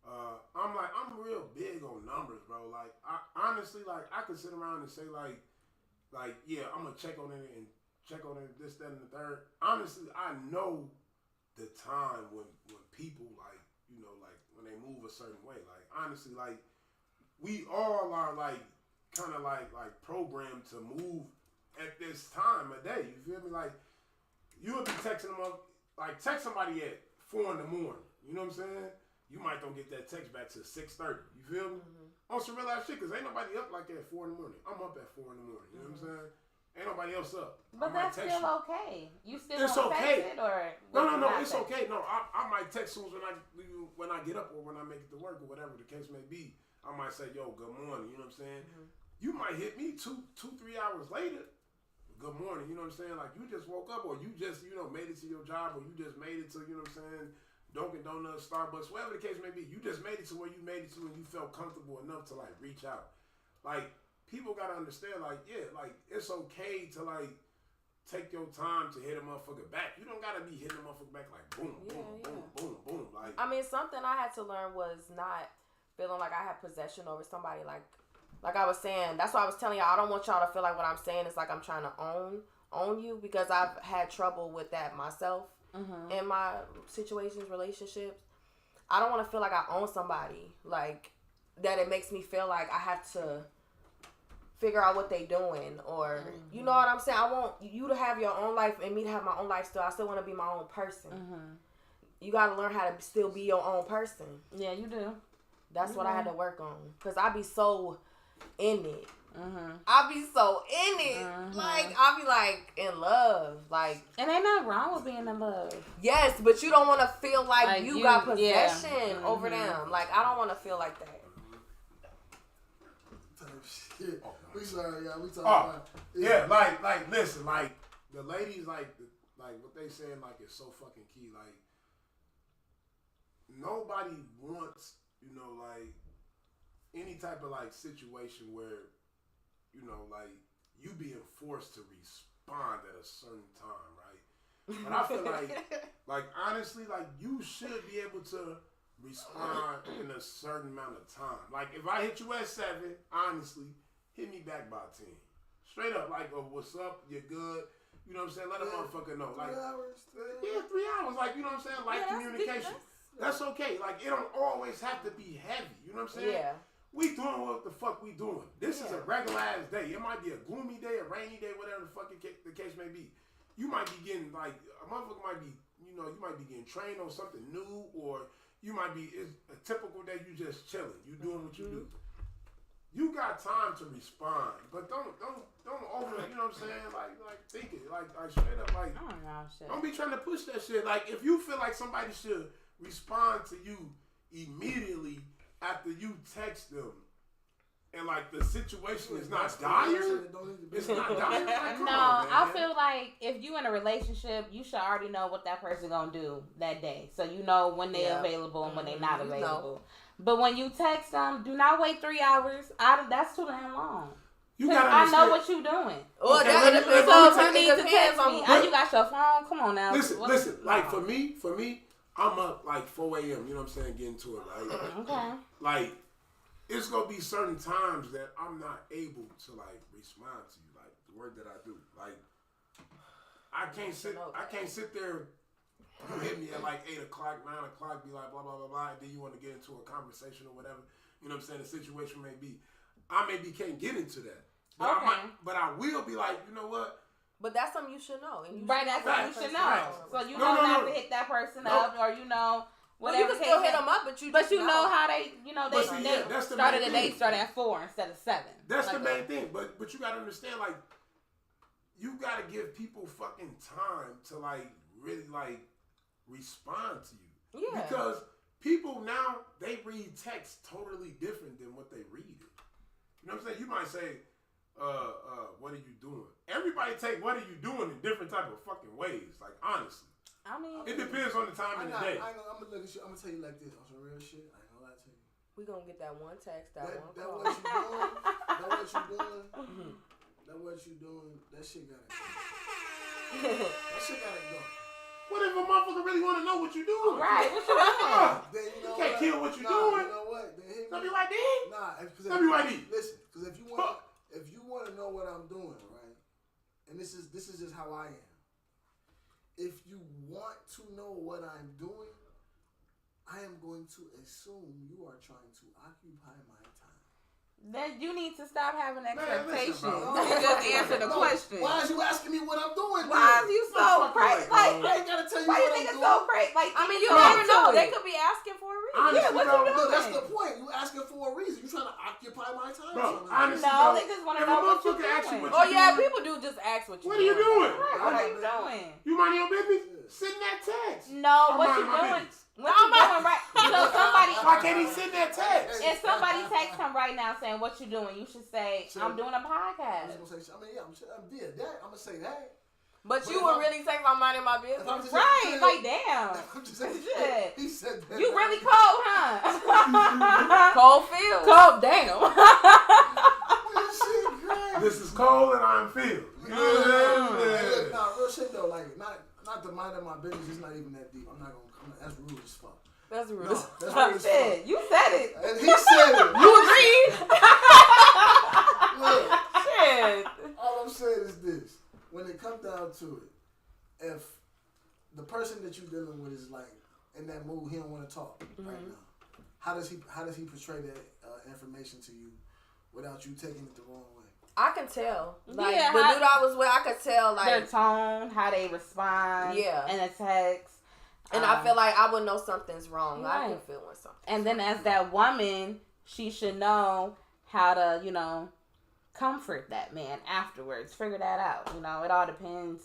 I'm real big on numbers, bro. Like, I honestly, like, I could sit around and say, like, yeah, I'm gonna check on it and check on it, this, that, and the third. Honestly, I know the time when people, like, you know, like, when they move a certain way. Like, honestly, like, we all are, like, kind of like programmed to move at this time of day. You feel me? Like, you would be texting them up, like, text somebody at 4 in the morning. You know what I'm saying? You might don't get that text back till 6:30. You feel me? On some real ass shit, because ain't nobody up like that at 4 in the morning. I'm up at 4 in the morning. You know what I'm saying? Ain't nobody else up. But that's still okay. You still it's gonna okay. text it or No, it's okay. No, I might text soon when I get up or when I make it to work or whatever the case may be. I might say, yo, good morning. You know what I'm saying? You might hit me 2-3 hours later. Good morning. You know what I'm saying? Like, you just woke up or you just, you know, made it to your job or you just made it to, you know what I'm saying, Dunkin' Donuts, Starbucks, whatever the case may be. You just made it to where you made it to and you felt comfortable enough to, like, reach out. Like, people got to understand, like, yeah, like, it's okay to, like, take your time to hit a motherfucker back. You don't got to be hitting a motherfucker back like boom, boom. Like, I mean, something I had to learn was not feeling like I had possession over somebody. Like I was saying, that's why I was telling y'all, I don't want y'all to feel like what I'm saying is like I'm trying to own you, because I've had trouble with that myself in my situations, relationships. I don't want to feel like I own somebody, like that it makes me feel like I have to figure out what they doing, or you know what I'm saying. I want you to have your own life and me to have my own life still. I still want to be my own person. You got to learn how to still be your own person. Yeah, you do. That's what I had to work on, because I be so in it. I be so in it. Like, I be like in love. Like, and ain't nothing wrong with being in love. Yes, but you don't want to feel like you got possession over them. Like, I don't want to feel like that. Shit. We sorry, y'all. We talking about yeah, like listen, like the ladies, like what they saying, like, is so fucking key. Like, nobody wants, you know, like any type of like situation where, you know, like you being forced to respond at a certain time, right? But I feel like honestly, like you should be able to respond in a certain amount of time. Like, if I hit you at 7, honestly, hit me back by 10. Straight up, like, oh, what's up? You're good. You know what I'm saying? Let a motherfucker know. Like, 3 hours. yeah, 3 hours. Like, you know what I'm saying? Like, communication. That's okay. Like, it don't always have to be heavy. You know what I'm saying? Yeah. We doing what the fuck we doing. This is a regular ass day. It might be a gloomy day, a rainy day, whatever the fuck the case may be. You might be getting, like, a motherfucker might be, you know, you might be getting trained on something new, or you might be, it's a typical day, you just chilling. You doing what you do. You got time to respond, but don't over, you know what I'm saying? Like think it, like straight up, like, don't be trying to push that shit. Like, if you feel like somebody should respond to you immediately after you text them, and like the situation is not dire, it's not dire. Like, no, I feel like if you in a relationship, you should already know what that person gonna do that day, so you know when they available and when they not available. But when you text them, do not wait 3 hours. That's too damn long. You gotta I know what you doing. Well, okay, so you need to text me. You got your phone. Come on now. Listen. Like, for me, I'm up like 4 a.m. You know what I'm saying? Getting to it, right? Okay. Like, it's gonna be certain times that I'm not able to like respond to you, like the work that I do. Like, I can't sit there. You hit me at like 8 o'clock, 9 o'clock, be like blah blah blah blah, and then you want to get into a conversation or whatever. You know what I'm saying? The situation may be, I maybe can't get into that, but but I will be like, you know what? But that's something you should know. And that's something you should know. Right. So you know not to hit that person up, or you know. Well, you can still hit them up, but you know how they, you know, they started the day started at 4 instead of 7. That's the main thing. But you gotta understand, like, you gotta give people fucking time to like really like respond to you. Yeah. Because people now, they read text totally different than what they read it. You know what I'm saying? You might say, what are you doing? Everybody take what are you doing in different type of fucking ways. Like, honestly. I mean, it depends on the time of the day. I'm gonna look at you. I'm gonna tell you like this on some real shit. I ain't gonna lie to you. We gonna get that one text, that one that call. What you doing? That what you doing? That what you doing? That shit gotta go. That shit gotta go. motherfucker really want to know what you doing. Right, what you doing? Then you know can't what? kill what you nah, doing. You know what? Then hit me. WYD? Nah, because WYD. listen, because if you want to know what I'm doing, right? And this is just how I am. If you want to know what I'm doing, I am going to assume you are trying to occupy my time. Then you need to stop having expectations listen, bro. and just answer the question. Why is you asking me what I'm doing? Why is you so crazy? I ain't gotta tell you why you what think I'm it's doing. so crazy? Like, I mean, you go never into know. it. They could be asking for a reason. Honestly, Yeah, what you bro, doing? No, that's the point. You asking for a reason. You trying to occupy my time. Bro, somehow. honestly, No, bro, they just wanna if know a what you motherfucker asks you doing. what Oh you yeah, doing, people do just ask what you what are you doing? Right, what are you doing? You mind your business? Send that text. No, I'm what you minding my doing? business. What you doing right? So somebody, Why can't he send that text? if somebody texts him right now saying what you doing, you should say, I'm doing a I'm podcast. just gonna say. I mean, yeah, I'm gonna say that. But you if would I'm- really take my minding my If I'm business. just Right, like damn. I'm just saying. Shit. He said that. You really cold, huh? Cold feels. Cold, damn. This shit crazy. This is Cole and I'm Phil. Hey, look, nah, real shit though. Like, not the mind of my business. It's not even that deep. I'm not gonna. That's rude as fuck. That's rude. No, that's rude as fuck. Shit, you said it. And he said it. You agreed? Look, Shit. all I'm saying is this: when it comes down to it, if the person that you're dealing with is like in that mood, he don't want to talk right now. How does he portray that information to you without you taking it the wrong way? I can tell. Like Yeah, the dude I was with, I could tell Their like, tone, how they respond, Yeah. in a text. and I feel like I would know something's wrong. I can Right. feel when something. And then as that woman, she should know how to, comfort that man afterwards. Figure that out. It all depends.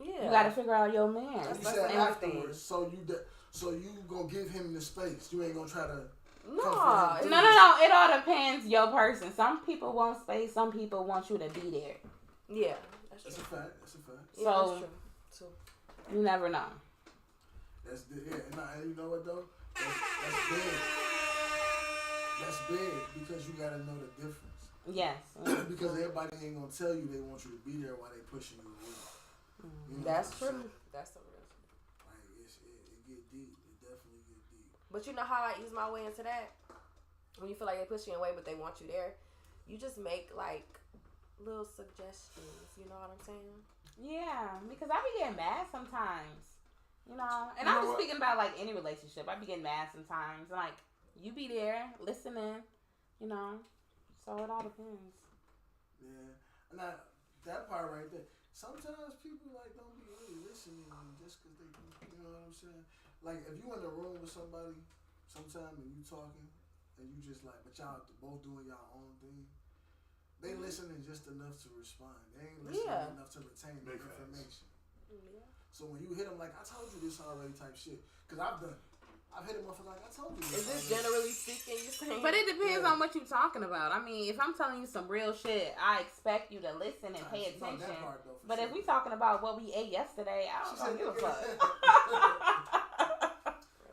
Yeah. You got to figure out your man. You That's said everything. afterwards, so you gonna give him the space. You ain't gonna try to. No. No. It all depends your person. Some people want space. Some people want you to be there. Yeah. That's That's a true. fact. That's a fact. Yeah, So- that's true. Too. You never know. And you know what though? That's big. That's big because you gotta know the difference. Yes. Because everybody ain't gonna tell you they want you to be there while they pushing you away. You know That's what I'm true. saying? That's the real. Like it get deep. It definitely get deep. But you know how I ease my way into that? When you feel like they push you away, but they want you there, you just make like little suggestions. You know what I'm saying? Yeah, because I be getting mad sometimes. And You I'm know just what? speaking about like any relationship. I be getting mad sometimes. Like, you be there, listening, So it all depends. Yeah. And that part right there. Sometimes people like don't be really listening just because they, you know what I'm saying? Like if you in the room with somebody sometime and you talking and you just like, but y'all both doing y'all own thing. They listening just enough to respond. They ain't listening enough to retain the Big information. Yeah. So when you hit them like, I told you this already type shit. Because I've done it. I've hit them up for like, I told you this. Is this already. generally speaking you saying? But it depends Yeah. on what you're talking about. I mean, if I'm telling you some real shit, I expect you to listen and pay No, that attention. part, though, for But sure. if we talking about what we ate yesterday, I She don't said, give a fuck.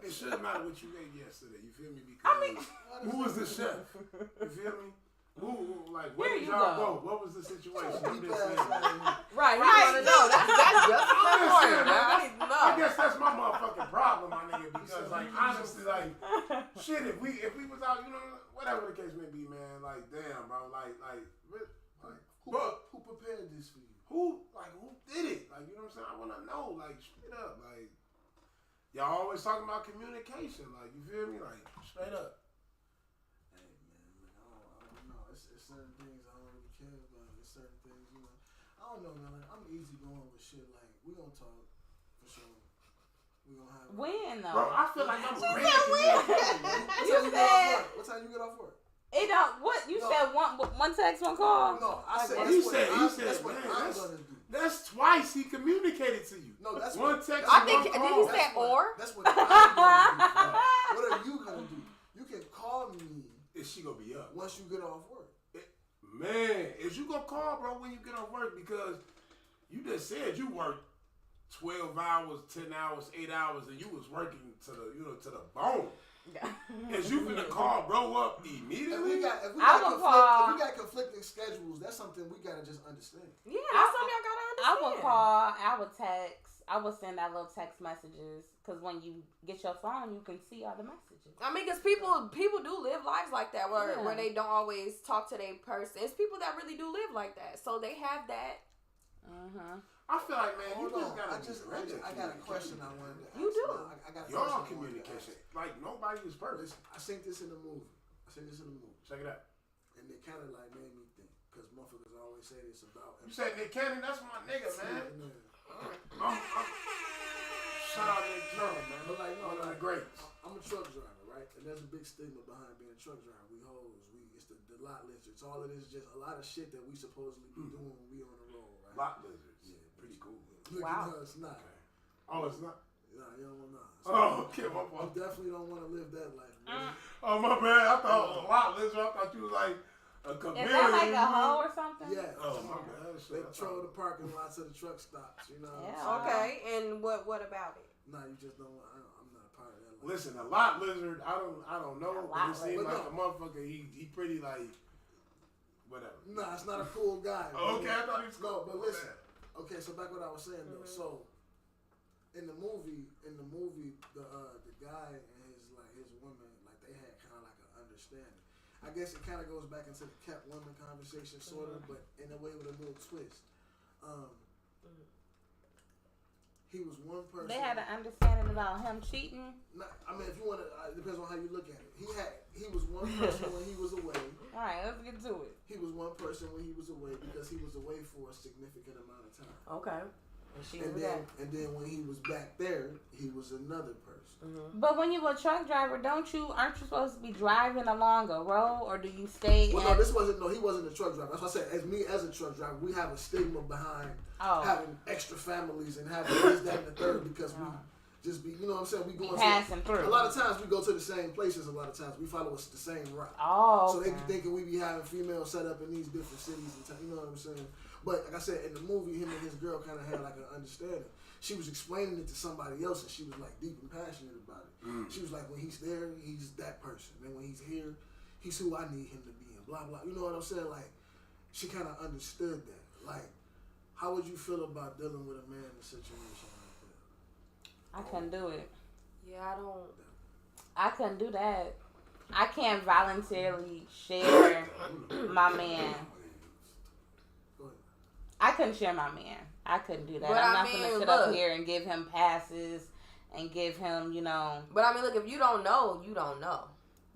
It shouldn't matter what you ate yesterday. You feel me? Because who was the chef? You feel me? Who like, where Here did you y'all go. go? What was the situation? Deep You just ass saying. like, Right, you Right. want to know. That's just as I'm just important. saying, Man. I man. need to know. I guess that's my motherfucking problem, my nigga. Because like honestly, like shit, if we was out, whatever the case may be, man. Like damn, bro. who prepared this for you? Who did it? Like you know what I'm saying? I want to know. Like straight up, like y'all always talking about communication. Like you feel me? Like straight up. Hey man, I don't know. It's certain things I don't really care about. It's certain things, I don't know, man. Like, I'm easy going with shit. Like we gonna talk for sure. We gonna have. When though? Bro, I feel like I'm said ready. What time you get off work? It don't. What you No. said? One text, one call. No, I said He that's said, that's what man, I'm that's- gonna do. That's twice he communicated to you. No, that's one what, text. I and think- one did call. he say or? That's what I'm gonna do. What are you gonna do? You can call me Is she gonna be up? once you get off work. Man, is you gonna call, bro, when you get off work? Because you just said you worked 12 hours, 10 hours, 8 hours, and you was working to the bone. Is you finna call bro up If immediately? we got conflicting schedules, that's something we gotta just understand. Yeah, that's something y'all gotta I understand. would call. I would text. I would send out little text messages because when you get your phone, you can see all the messages. I mean, because people do live lives like that where they don't always talk to their person. It's people that really do live like that, so they have that. I feel like, man, you Hold just on. gotta. I got a question I wanted to ask. You do. I got a Y'all question I wanted to communication. ask. Like, nobody is perfect. I seen this in the movie. Check it out. And it kind of like made me think, because motherfuckers always say this about. You said Nick Cannon, that's my nigga, man. I'm shout out Nick Cannon, man. But like, no, One of the like, greats. I'm a truck driver, right? And there's a big stigma behind being a truck driver. We hoes, it's the lot lizards. All of this, just a lot of shit that we supposedly be doing when we on the road, right? Lot lizards. Yeah, Pretty cool. Wow. No, it's not. Okay. Oh, it's not? Nah, you don't want to. Oh, okay, my You fault. definitely don't want to live that life, man. Oh, my bad. I thought it was a lot lizard. I thought you was like a chameleon. Is that like a hoe or something? Yeah. Oh, my bad. They control the parking lots of the truck stops, you know. Yeah. Okay, and what about it? Nah, you just don't want. I'm not a part of that life. Listen, a lot lizard. I don't know, but it seems lizard. like a motherfucker. He pretty like whatever. Nah, it's not a cool guy. Okay, I thought he was No, cool. but listen. Okay, so back what I was saying though. So in the movie, the guy and his woman, like they had kind of like an understanding. I guess it kind of goes back into the kept woman conversation, sort of, but in a way with a little twist. He was one person. They had an understanding about him cheating. I mean, if you want to, it depends on how you look at it. He was one person when he was away. All right, let's get to it. He was one person when he was away because he was away for a significant amount of time. Okay. And then when he was back there, he was another person. But when you a truck driver, aren't you supposed to be driving along a road, or do you stay? Well, no, he wasn't a truck driver. That's why I said, as a truck driver, we have a stigma behind having extra families and having this, that, and the third because we just be, you know what I'm saying? We going passing through. A lot of times we go to the same places. A lot of times we follow the same route. Oh, so they be thinking we be having females set up in these different cities and you know what I'm saying? But like I said, in the movie, him and his girl kind of had like an understanding. She was explaining it to somebody else, and she was like deep and passionate about it. She was like, when he's there, he's that person. And when he's here, he's who I need him to be, and blah, blah. You know what I'm saying? Like, she kind of understood that. Like, how would you feel about dealing with a man in a situation like that? I couldn't do it. Yeah, I couldn't do that. I can't voluntarily share my man. I couldn't share my man. I couldn't do that. But I'm I not mean, gonna sit look. up here and give him passes and give him, you know. But I mean, look, if you don't know, you don't know.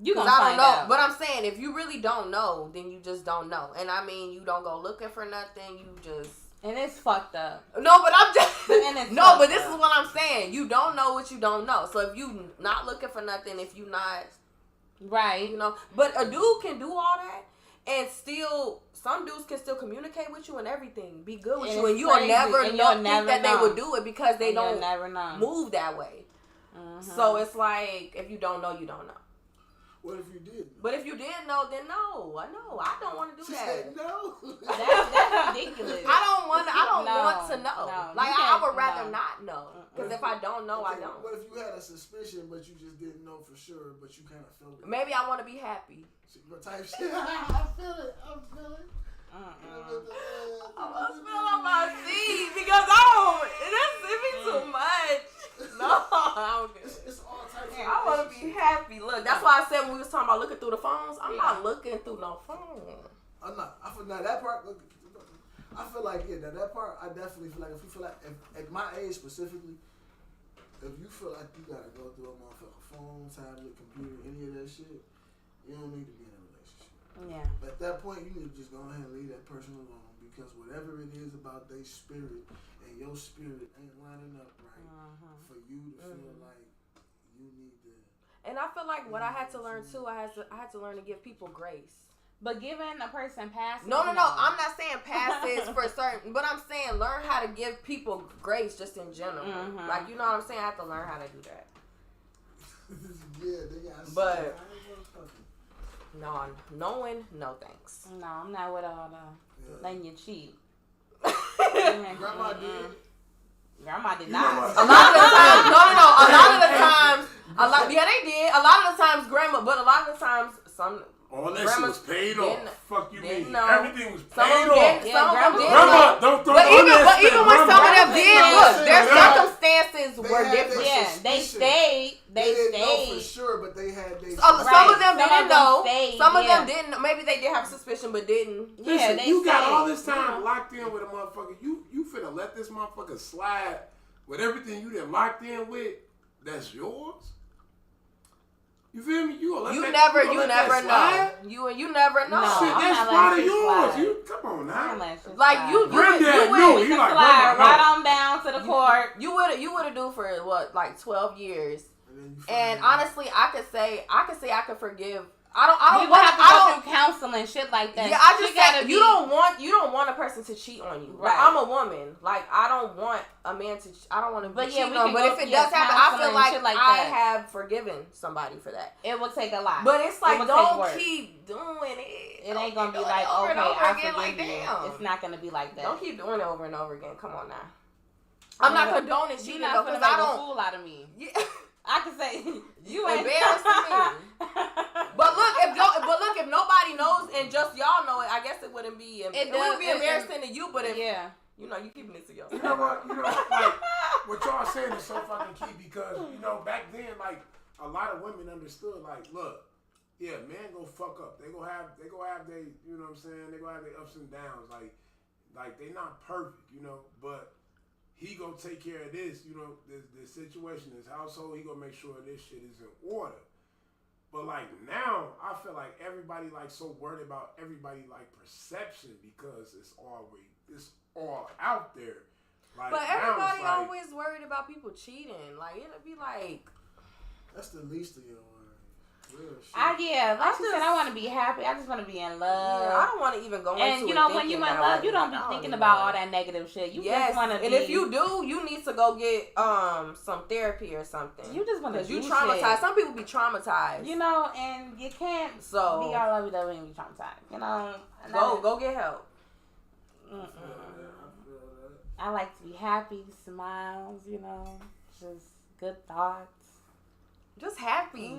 You gonna I don't find know. out. But I'm saying, if you really don't know, then you just don't know. And I mean, you don't go looking for nothing. You just. And it's fucked up. No, but I'm just. And it's No, but fucked this up. is what I'm saying. You don't know what you don't know. So if you not looking for nothing, if you not. Right. You know. But a dude can do all that. And still, some dudes can still communicate with you and everything, be good with you, and you'll never think that they would do it because they don't never know. move that way. So it's like, if you don't know, you don't know. What if you did? But if you did know, then no. I know. I don't want to do She that. said no. That's ridiculous. I don't want No, to know. no, Like, you I can't- would rather no. not know. Because if I don't know, I don't. What if you had a suspicion, but you just didn't know for sure, but you kind of felt it? Maybe I want to be happy. What type shit? I feel it. I'm feeling. I must spill on my seat because I don't. It be too much. No, I don't get it. It's all types of I want to be happy. Look, that's why I said when we was talking about looking through the phones, I'm not looking through no phone. I'm not. I feel now that part. I feel like that part. I definitely feel like if you feel like at my age specifically, if you feel like you gotta go through a motherfucking phone, tablet, computer, any of that shit, you don't need to be in a relationship. Yeah. But at that point, you need to just go ahead and leave that person alone because whatever it is about their spirit and your spirit ain't lining up right for you to feel like you need to. And I feel like what I had to learn too, I had to learn to give people grace. But giving a person passes. No. I'm not saying passes for certain, but I'm saying learn how to give people grace just in general. Like, you know what I'm saying? I have to learn how to do that. They got. But no, knowing, no thanks. No, I'm not with all the letting you cheat. Grandma did. Grandma did A not. lot of the times, no. A lot of the times, yeah, they did. A lot of the times, grandma, but a lot of the times, some. All that shit was paid off. Fuck you mean? Know. Everything was Some paid of them off. did. Some of them did. Grandma, don't throw But even when some of them did, look, their circumstances different. Yeah, they stayed. They didn't know stayed. for sure, but they had their. Some of them didn't know. Stayed, some of them didn't. Maybe they did have suspicion, but didn't. Listen, they you got stayed. all this time locked in with a motherfucker. You finna let this motherfucker slide with everything you done locked in with. That's yours. You feel me? You never know. You never know. No, Shit, I'm that's not part of letting yours. slide. You come on now. Like you Granddad would knew. We He can like, slide Grandma, right no. on down to the court. You would do for what, like 12 years. And out. honestly, I could say I could forgive. You I would don't have to want. go through counseling, shit like that. Yeah, I She just gotta said be- you don't want a person to cheat on you. Like, Right. I'm a woman. Like, I don't want a man to. I don't want to But be yeah, cheated we on. can But go if it through does your happen, I feel counseling and like, shit like I that. have forgiven somebody for that. It will take a lot. But it's like, will take don't work. keep doing it. It ain't gonna be Don't like, do it over okay, and over I again. forgive Like, you. damn. It's not gonna be like that. Don't keep doing it over and over again. Come on now. I'm not condoning You cheating not though, gonna because make I a don't. fool out of me. Yeah. I can say you ain't Embarrassing me. But look, if nobody knows and just y'all know it, I guess it wouldn't be. It wouldn't be embarrassing to you, but if you know, you keeping it to yourself. You know what? Like, what y'all saying is so fucking key because, back then, like, a lot of women understood, like, look, yeah, men go fuck up. They go have they, you know what I'm saying? They go have their ups and downs. Like they not perfect, but he gonna take care of this, this situation, this household. He gonna make sure this shit is in order. But like now, I feel like everybody like so worried about everybody like perception because it's all out there. Like, but now everybody it's like, always worried about people cheating. Like, it'll be like, That's the least of your worries. Real shit. like you said, I want to be happy. I just want to be in love. yeah, I don't want to even go into it. And when you in thinking love, that you don't way. be I thinking even about know. all that negative shit. You Yes, just want to be. and if you do, you need to go get some therapy or something. You just want to Because you do traumatized. shit. Some people be traumatized. And you can't be all lovey-dovey and be traumatized. Go get help. I feel that. I like to be happy, smiles, just good thoughts. Just happy.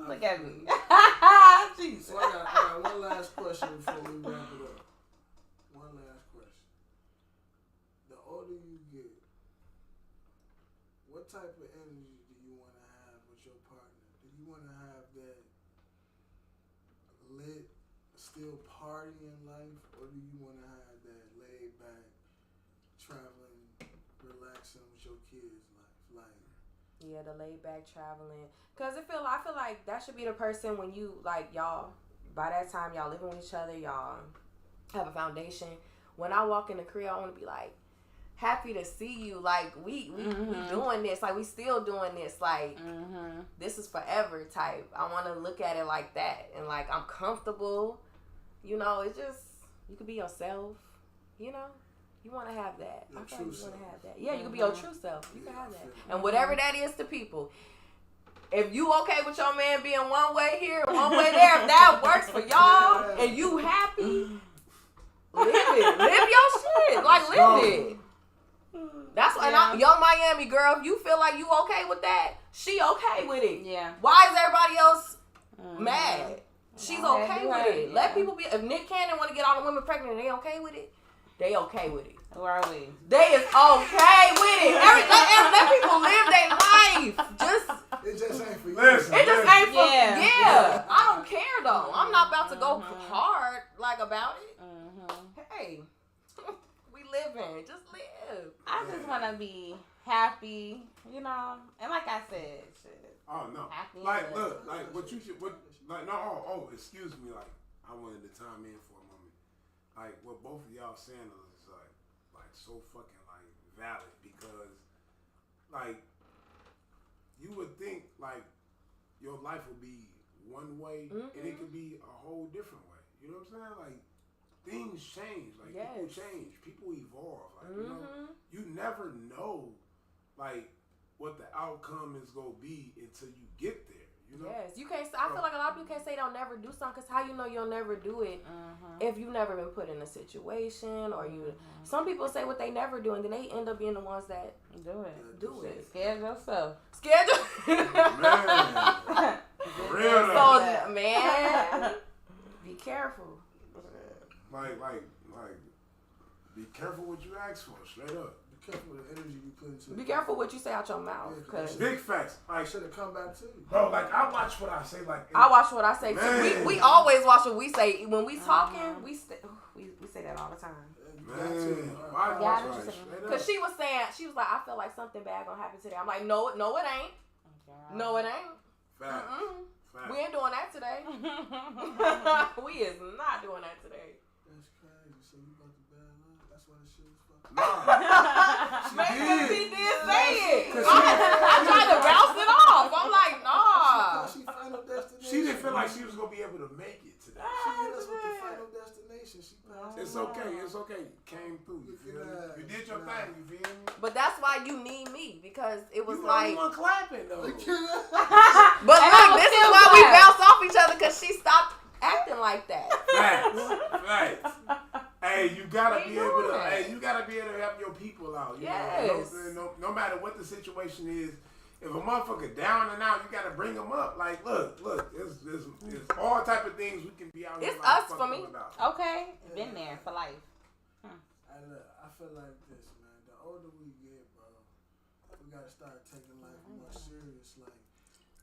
Look at me. Jesus. So I got one last question before we wrap it up. One last question. The older you get, what type of energy do you want to have with your partner? Do you want to have that lit, still party in life, or do you want to have that laid back, traveling, relaxing with your kids life? Like, Yeah, the laid back traveling. Cause I feel like that should be the person when you like y'all. By that time, y'all living with each other. Y'all have a foundation. When I walk in the crib, I want to be like happy to see you. Like we doing this. Like we still doing this. Like this is forever type. I want to look at it like that, and like I'm comfortable. It's just you could be yourself. You want to have that. Your I feel true like you want to self. have that. Yeah, you can be your true self. You can have that. I feel And whatever that is to people. If you okay with your man being one way here and one way there, if that works for y'all and you happy, live it. Live your shit. Like, live it. That's why I'm young Miami girl. If you feel like you okay with that, she okay with it. Yeah. Why is everybody else mad? She's Go ahead, okay do with her, it. yeah. Let people be. If Nick Cannon want to get all the women pregnant and they okay with it, they okay with it. Who are we? They is okay with it. Let people live their life. it just ain't for you. Listen. It just ain't for Yeah. I don't care though. I'm not about to go hard about it. Hey, we living. Just live. I just want to be happy, and like I said, shit. Oh no! Happy Like and look, like what you should, excuse me, like I wanted to chime in for a moment. Like what both of y'all saying is like so fucking like valid because like you would think like your life would be one way and it could be a whole different way. You know what I'm saying? Like things change, like people change, people evolve. Like you never know like what the outcome is gonna be until you get there. Yes, you can't. I feel like a lot of people can't say they'll never do something because how you know you'll never do it if you've never been put in a situation or you. Some people say what they never do and then they end up being the ones that Do it. do it. Scared yourself. Schedule. Man, for real though. So man, be careful. Like, be careful what you ask for. Straight up. Be careful with the energy you put into it. Be careful what you say out your mouth, cause Yeah, Big facts. Like, should have come back to you. bro, like I watch what I say. Like, I watch what I say too. Man. We always watch what we say when we talking. We say that all the time. man, Yeah, watch that's right. just- Cause she was like, I feel like something bad gonna happen today. I'm like, no, it ain't. No, it ain't. Facts. We ain't doing that today. We is not doing that today. That's crazy. So you got the bad luck. That's why the shit was fucking. Maybe he did say it. I tried to bounce it off. I'm like, nah. She final destination. She didn't feel like she was gonna be able to make it today. She hit us with the final destination. She passed. It's okay. It's okay. Came through. You feel me? You did your thing. You feel me? But that's why you need me, because it was You like. the only one clapping though. But look, this is why we bounce off each other, because she stopped acting like that. Facts. Hey, you gotta We be able to. doing that. Hey, you gotta be able to help your people out. You Yes. know? No matter what the situation is, if a motherfucker down and out, you gotta bring them up. Like, look, it's all type of things we can be out here. It's like, us for fucking me. about. Okay, been there for life. Hey, look, I feel like this, man. The older we get, bro, we gotta start taking life more serious. Like,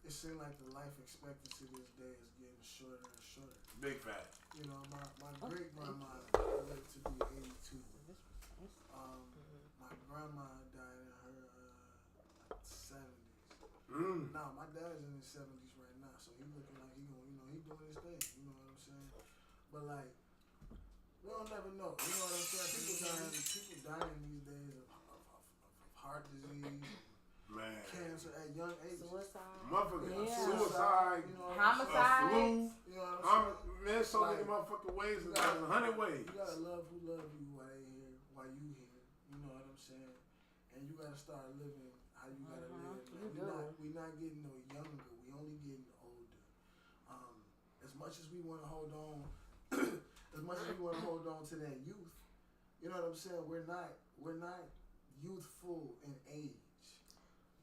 it seems like the life expectancy this day is getting shorter and shorter. Big fat. You know, my great grandma lived to be 82. My grandma died in her 70s. Now my dad's in his 70s right now, so he looking like he doing his thing. You know what I'm saying? But like, we don't never know. You know what I'm saying? People dying these days of heart disease, Man. cancer at young age. Suicide. Motherfucker, Yeah. suicide, You know what I'm Homicide. flu. saying? You know what I'm saying? Man, so many Like, motherfucking ways. you There's gotta- 100 ways. You gotta love who love you while they here, while you here. You know what I'm saying? And you gotta start living how you gotta live. You We not getting no younger. We only getting older. As much as we want to hold on, to that youth, you know what I'm saying? We're not youthful in age.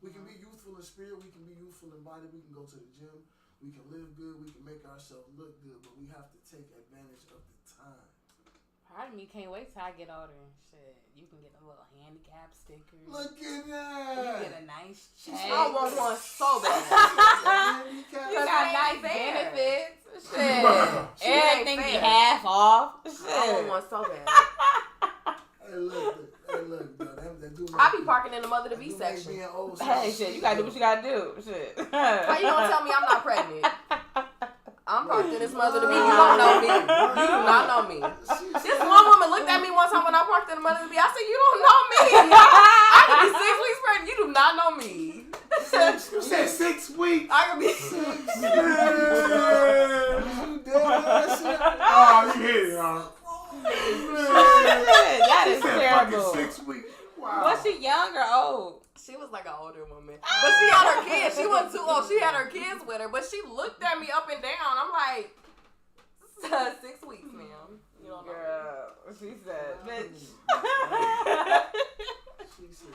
We can be youthful in spirit. We can be youthful in body. We can go to the gym. We can live good. We can make ourselves look good. But we have to take advantage of the time. Part of me can't wait till I get older and shit. You can get a little handicap sticker. Look at You that. get a nice check. I want one so bad. You got nice fair. benefits. Shit. She ain't Everything be fair. half off. I want Shit. one so bad. Hey, look, though. That do I be parking in the mother to be section. being old. Hey, shit, you gotta do what you gotta do. Shit. How you gonna tell me I'm not pregnant? I'm parked in this mother to be. You don't know me. You do not know me. This one woman looked at me one time when I parked in the mother to be. I said, "You don't know me. I could be 6 weeks pregnant. You do not know me." You said 6 weeks. I could be. Oh, you hit it, huh? That is Fucking terrible. 6 weeks. Wow. Was she young or old? She was like an older woman, but she had her kids. She wasn't too old. She had her kids with her, but she looked at me up and down. I'm like, 6 weeks, ma'am. You don't know. Girl, she said, bitch. She said,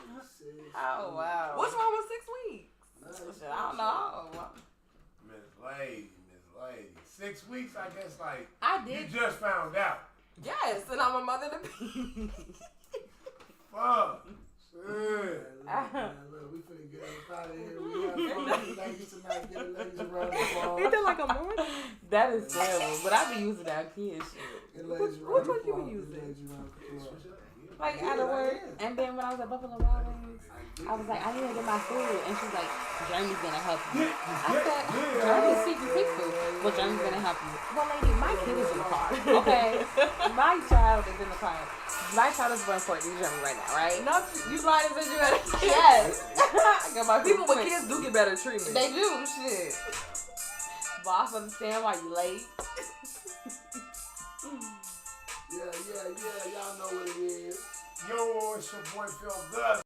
Oh, wow. What's wrong with 6 weeks? Shit, I don't know. Miss Lady. 6 weeks, I guess, like, I you did. just found out. Yes, and I'm a mother to be. Fuck. Shit. Look, we finna get up out of here. We have fun ladies tonight. Get the ladies around the ball. Ain't that like a morning? That is terrible. But I be using that kid shit. Get the ladies around Which the one you ball. been Get the using? ladies around the ball. Like out of work. And then when I was at Buffalo Wild Wings, I was like, I need to get my food. And she's like, Jeremy's gonna help you. I said, Jeremy's seeking seafood. Well, Jeremy's gonna help you. Well, lady, my kid is in the car. Okay? My child is in the car. My child is born 14 Jeremy right now, right? No, you lied and said you had a kid. Yes. I got my People with quick. kids do get better treatment. They do, shit. Boss, understand why you late. Yeah. Y'all know what it is. Yo, it's your boy Phil Gus.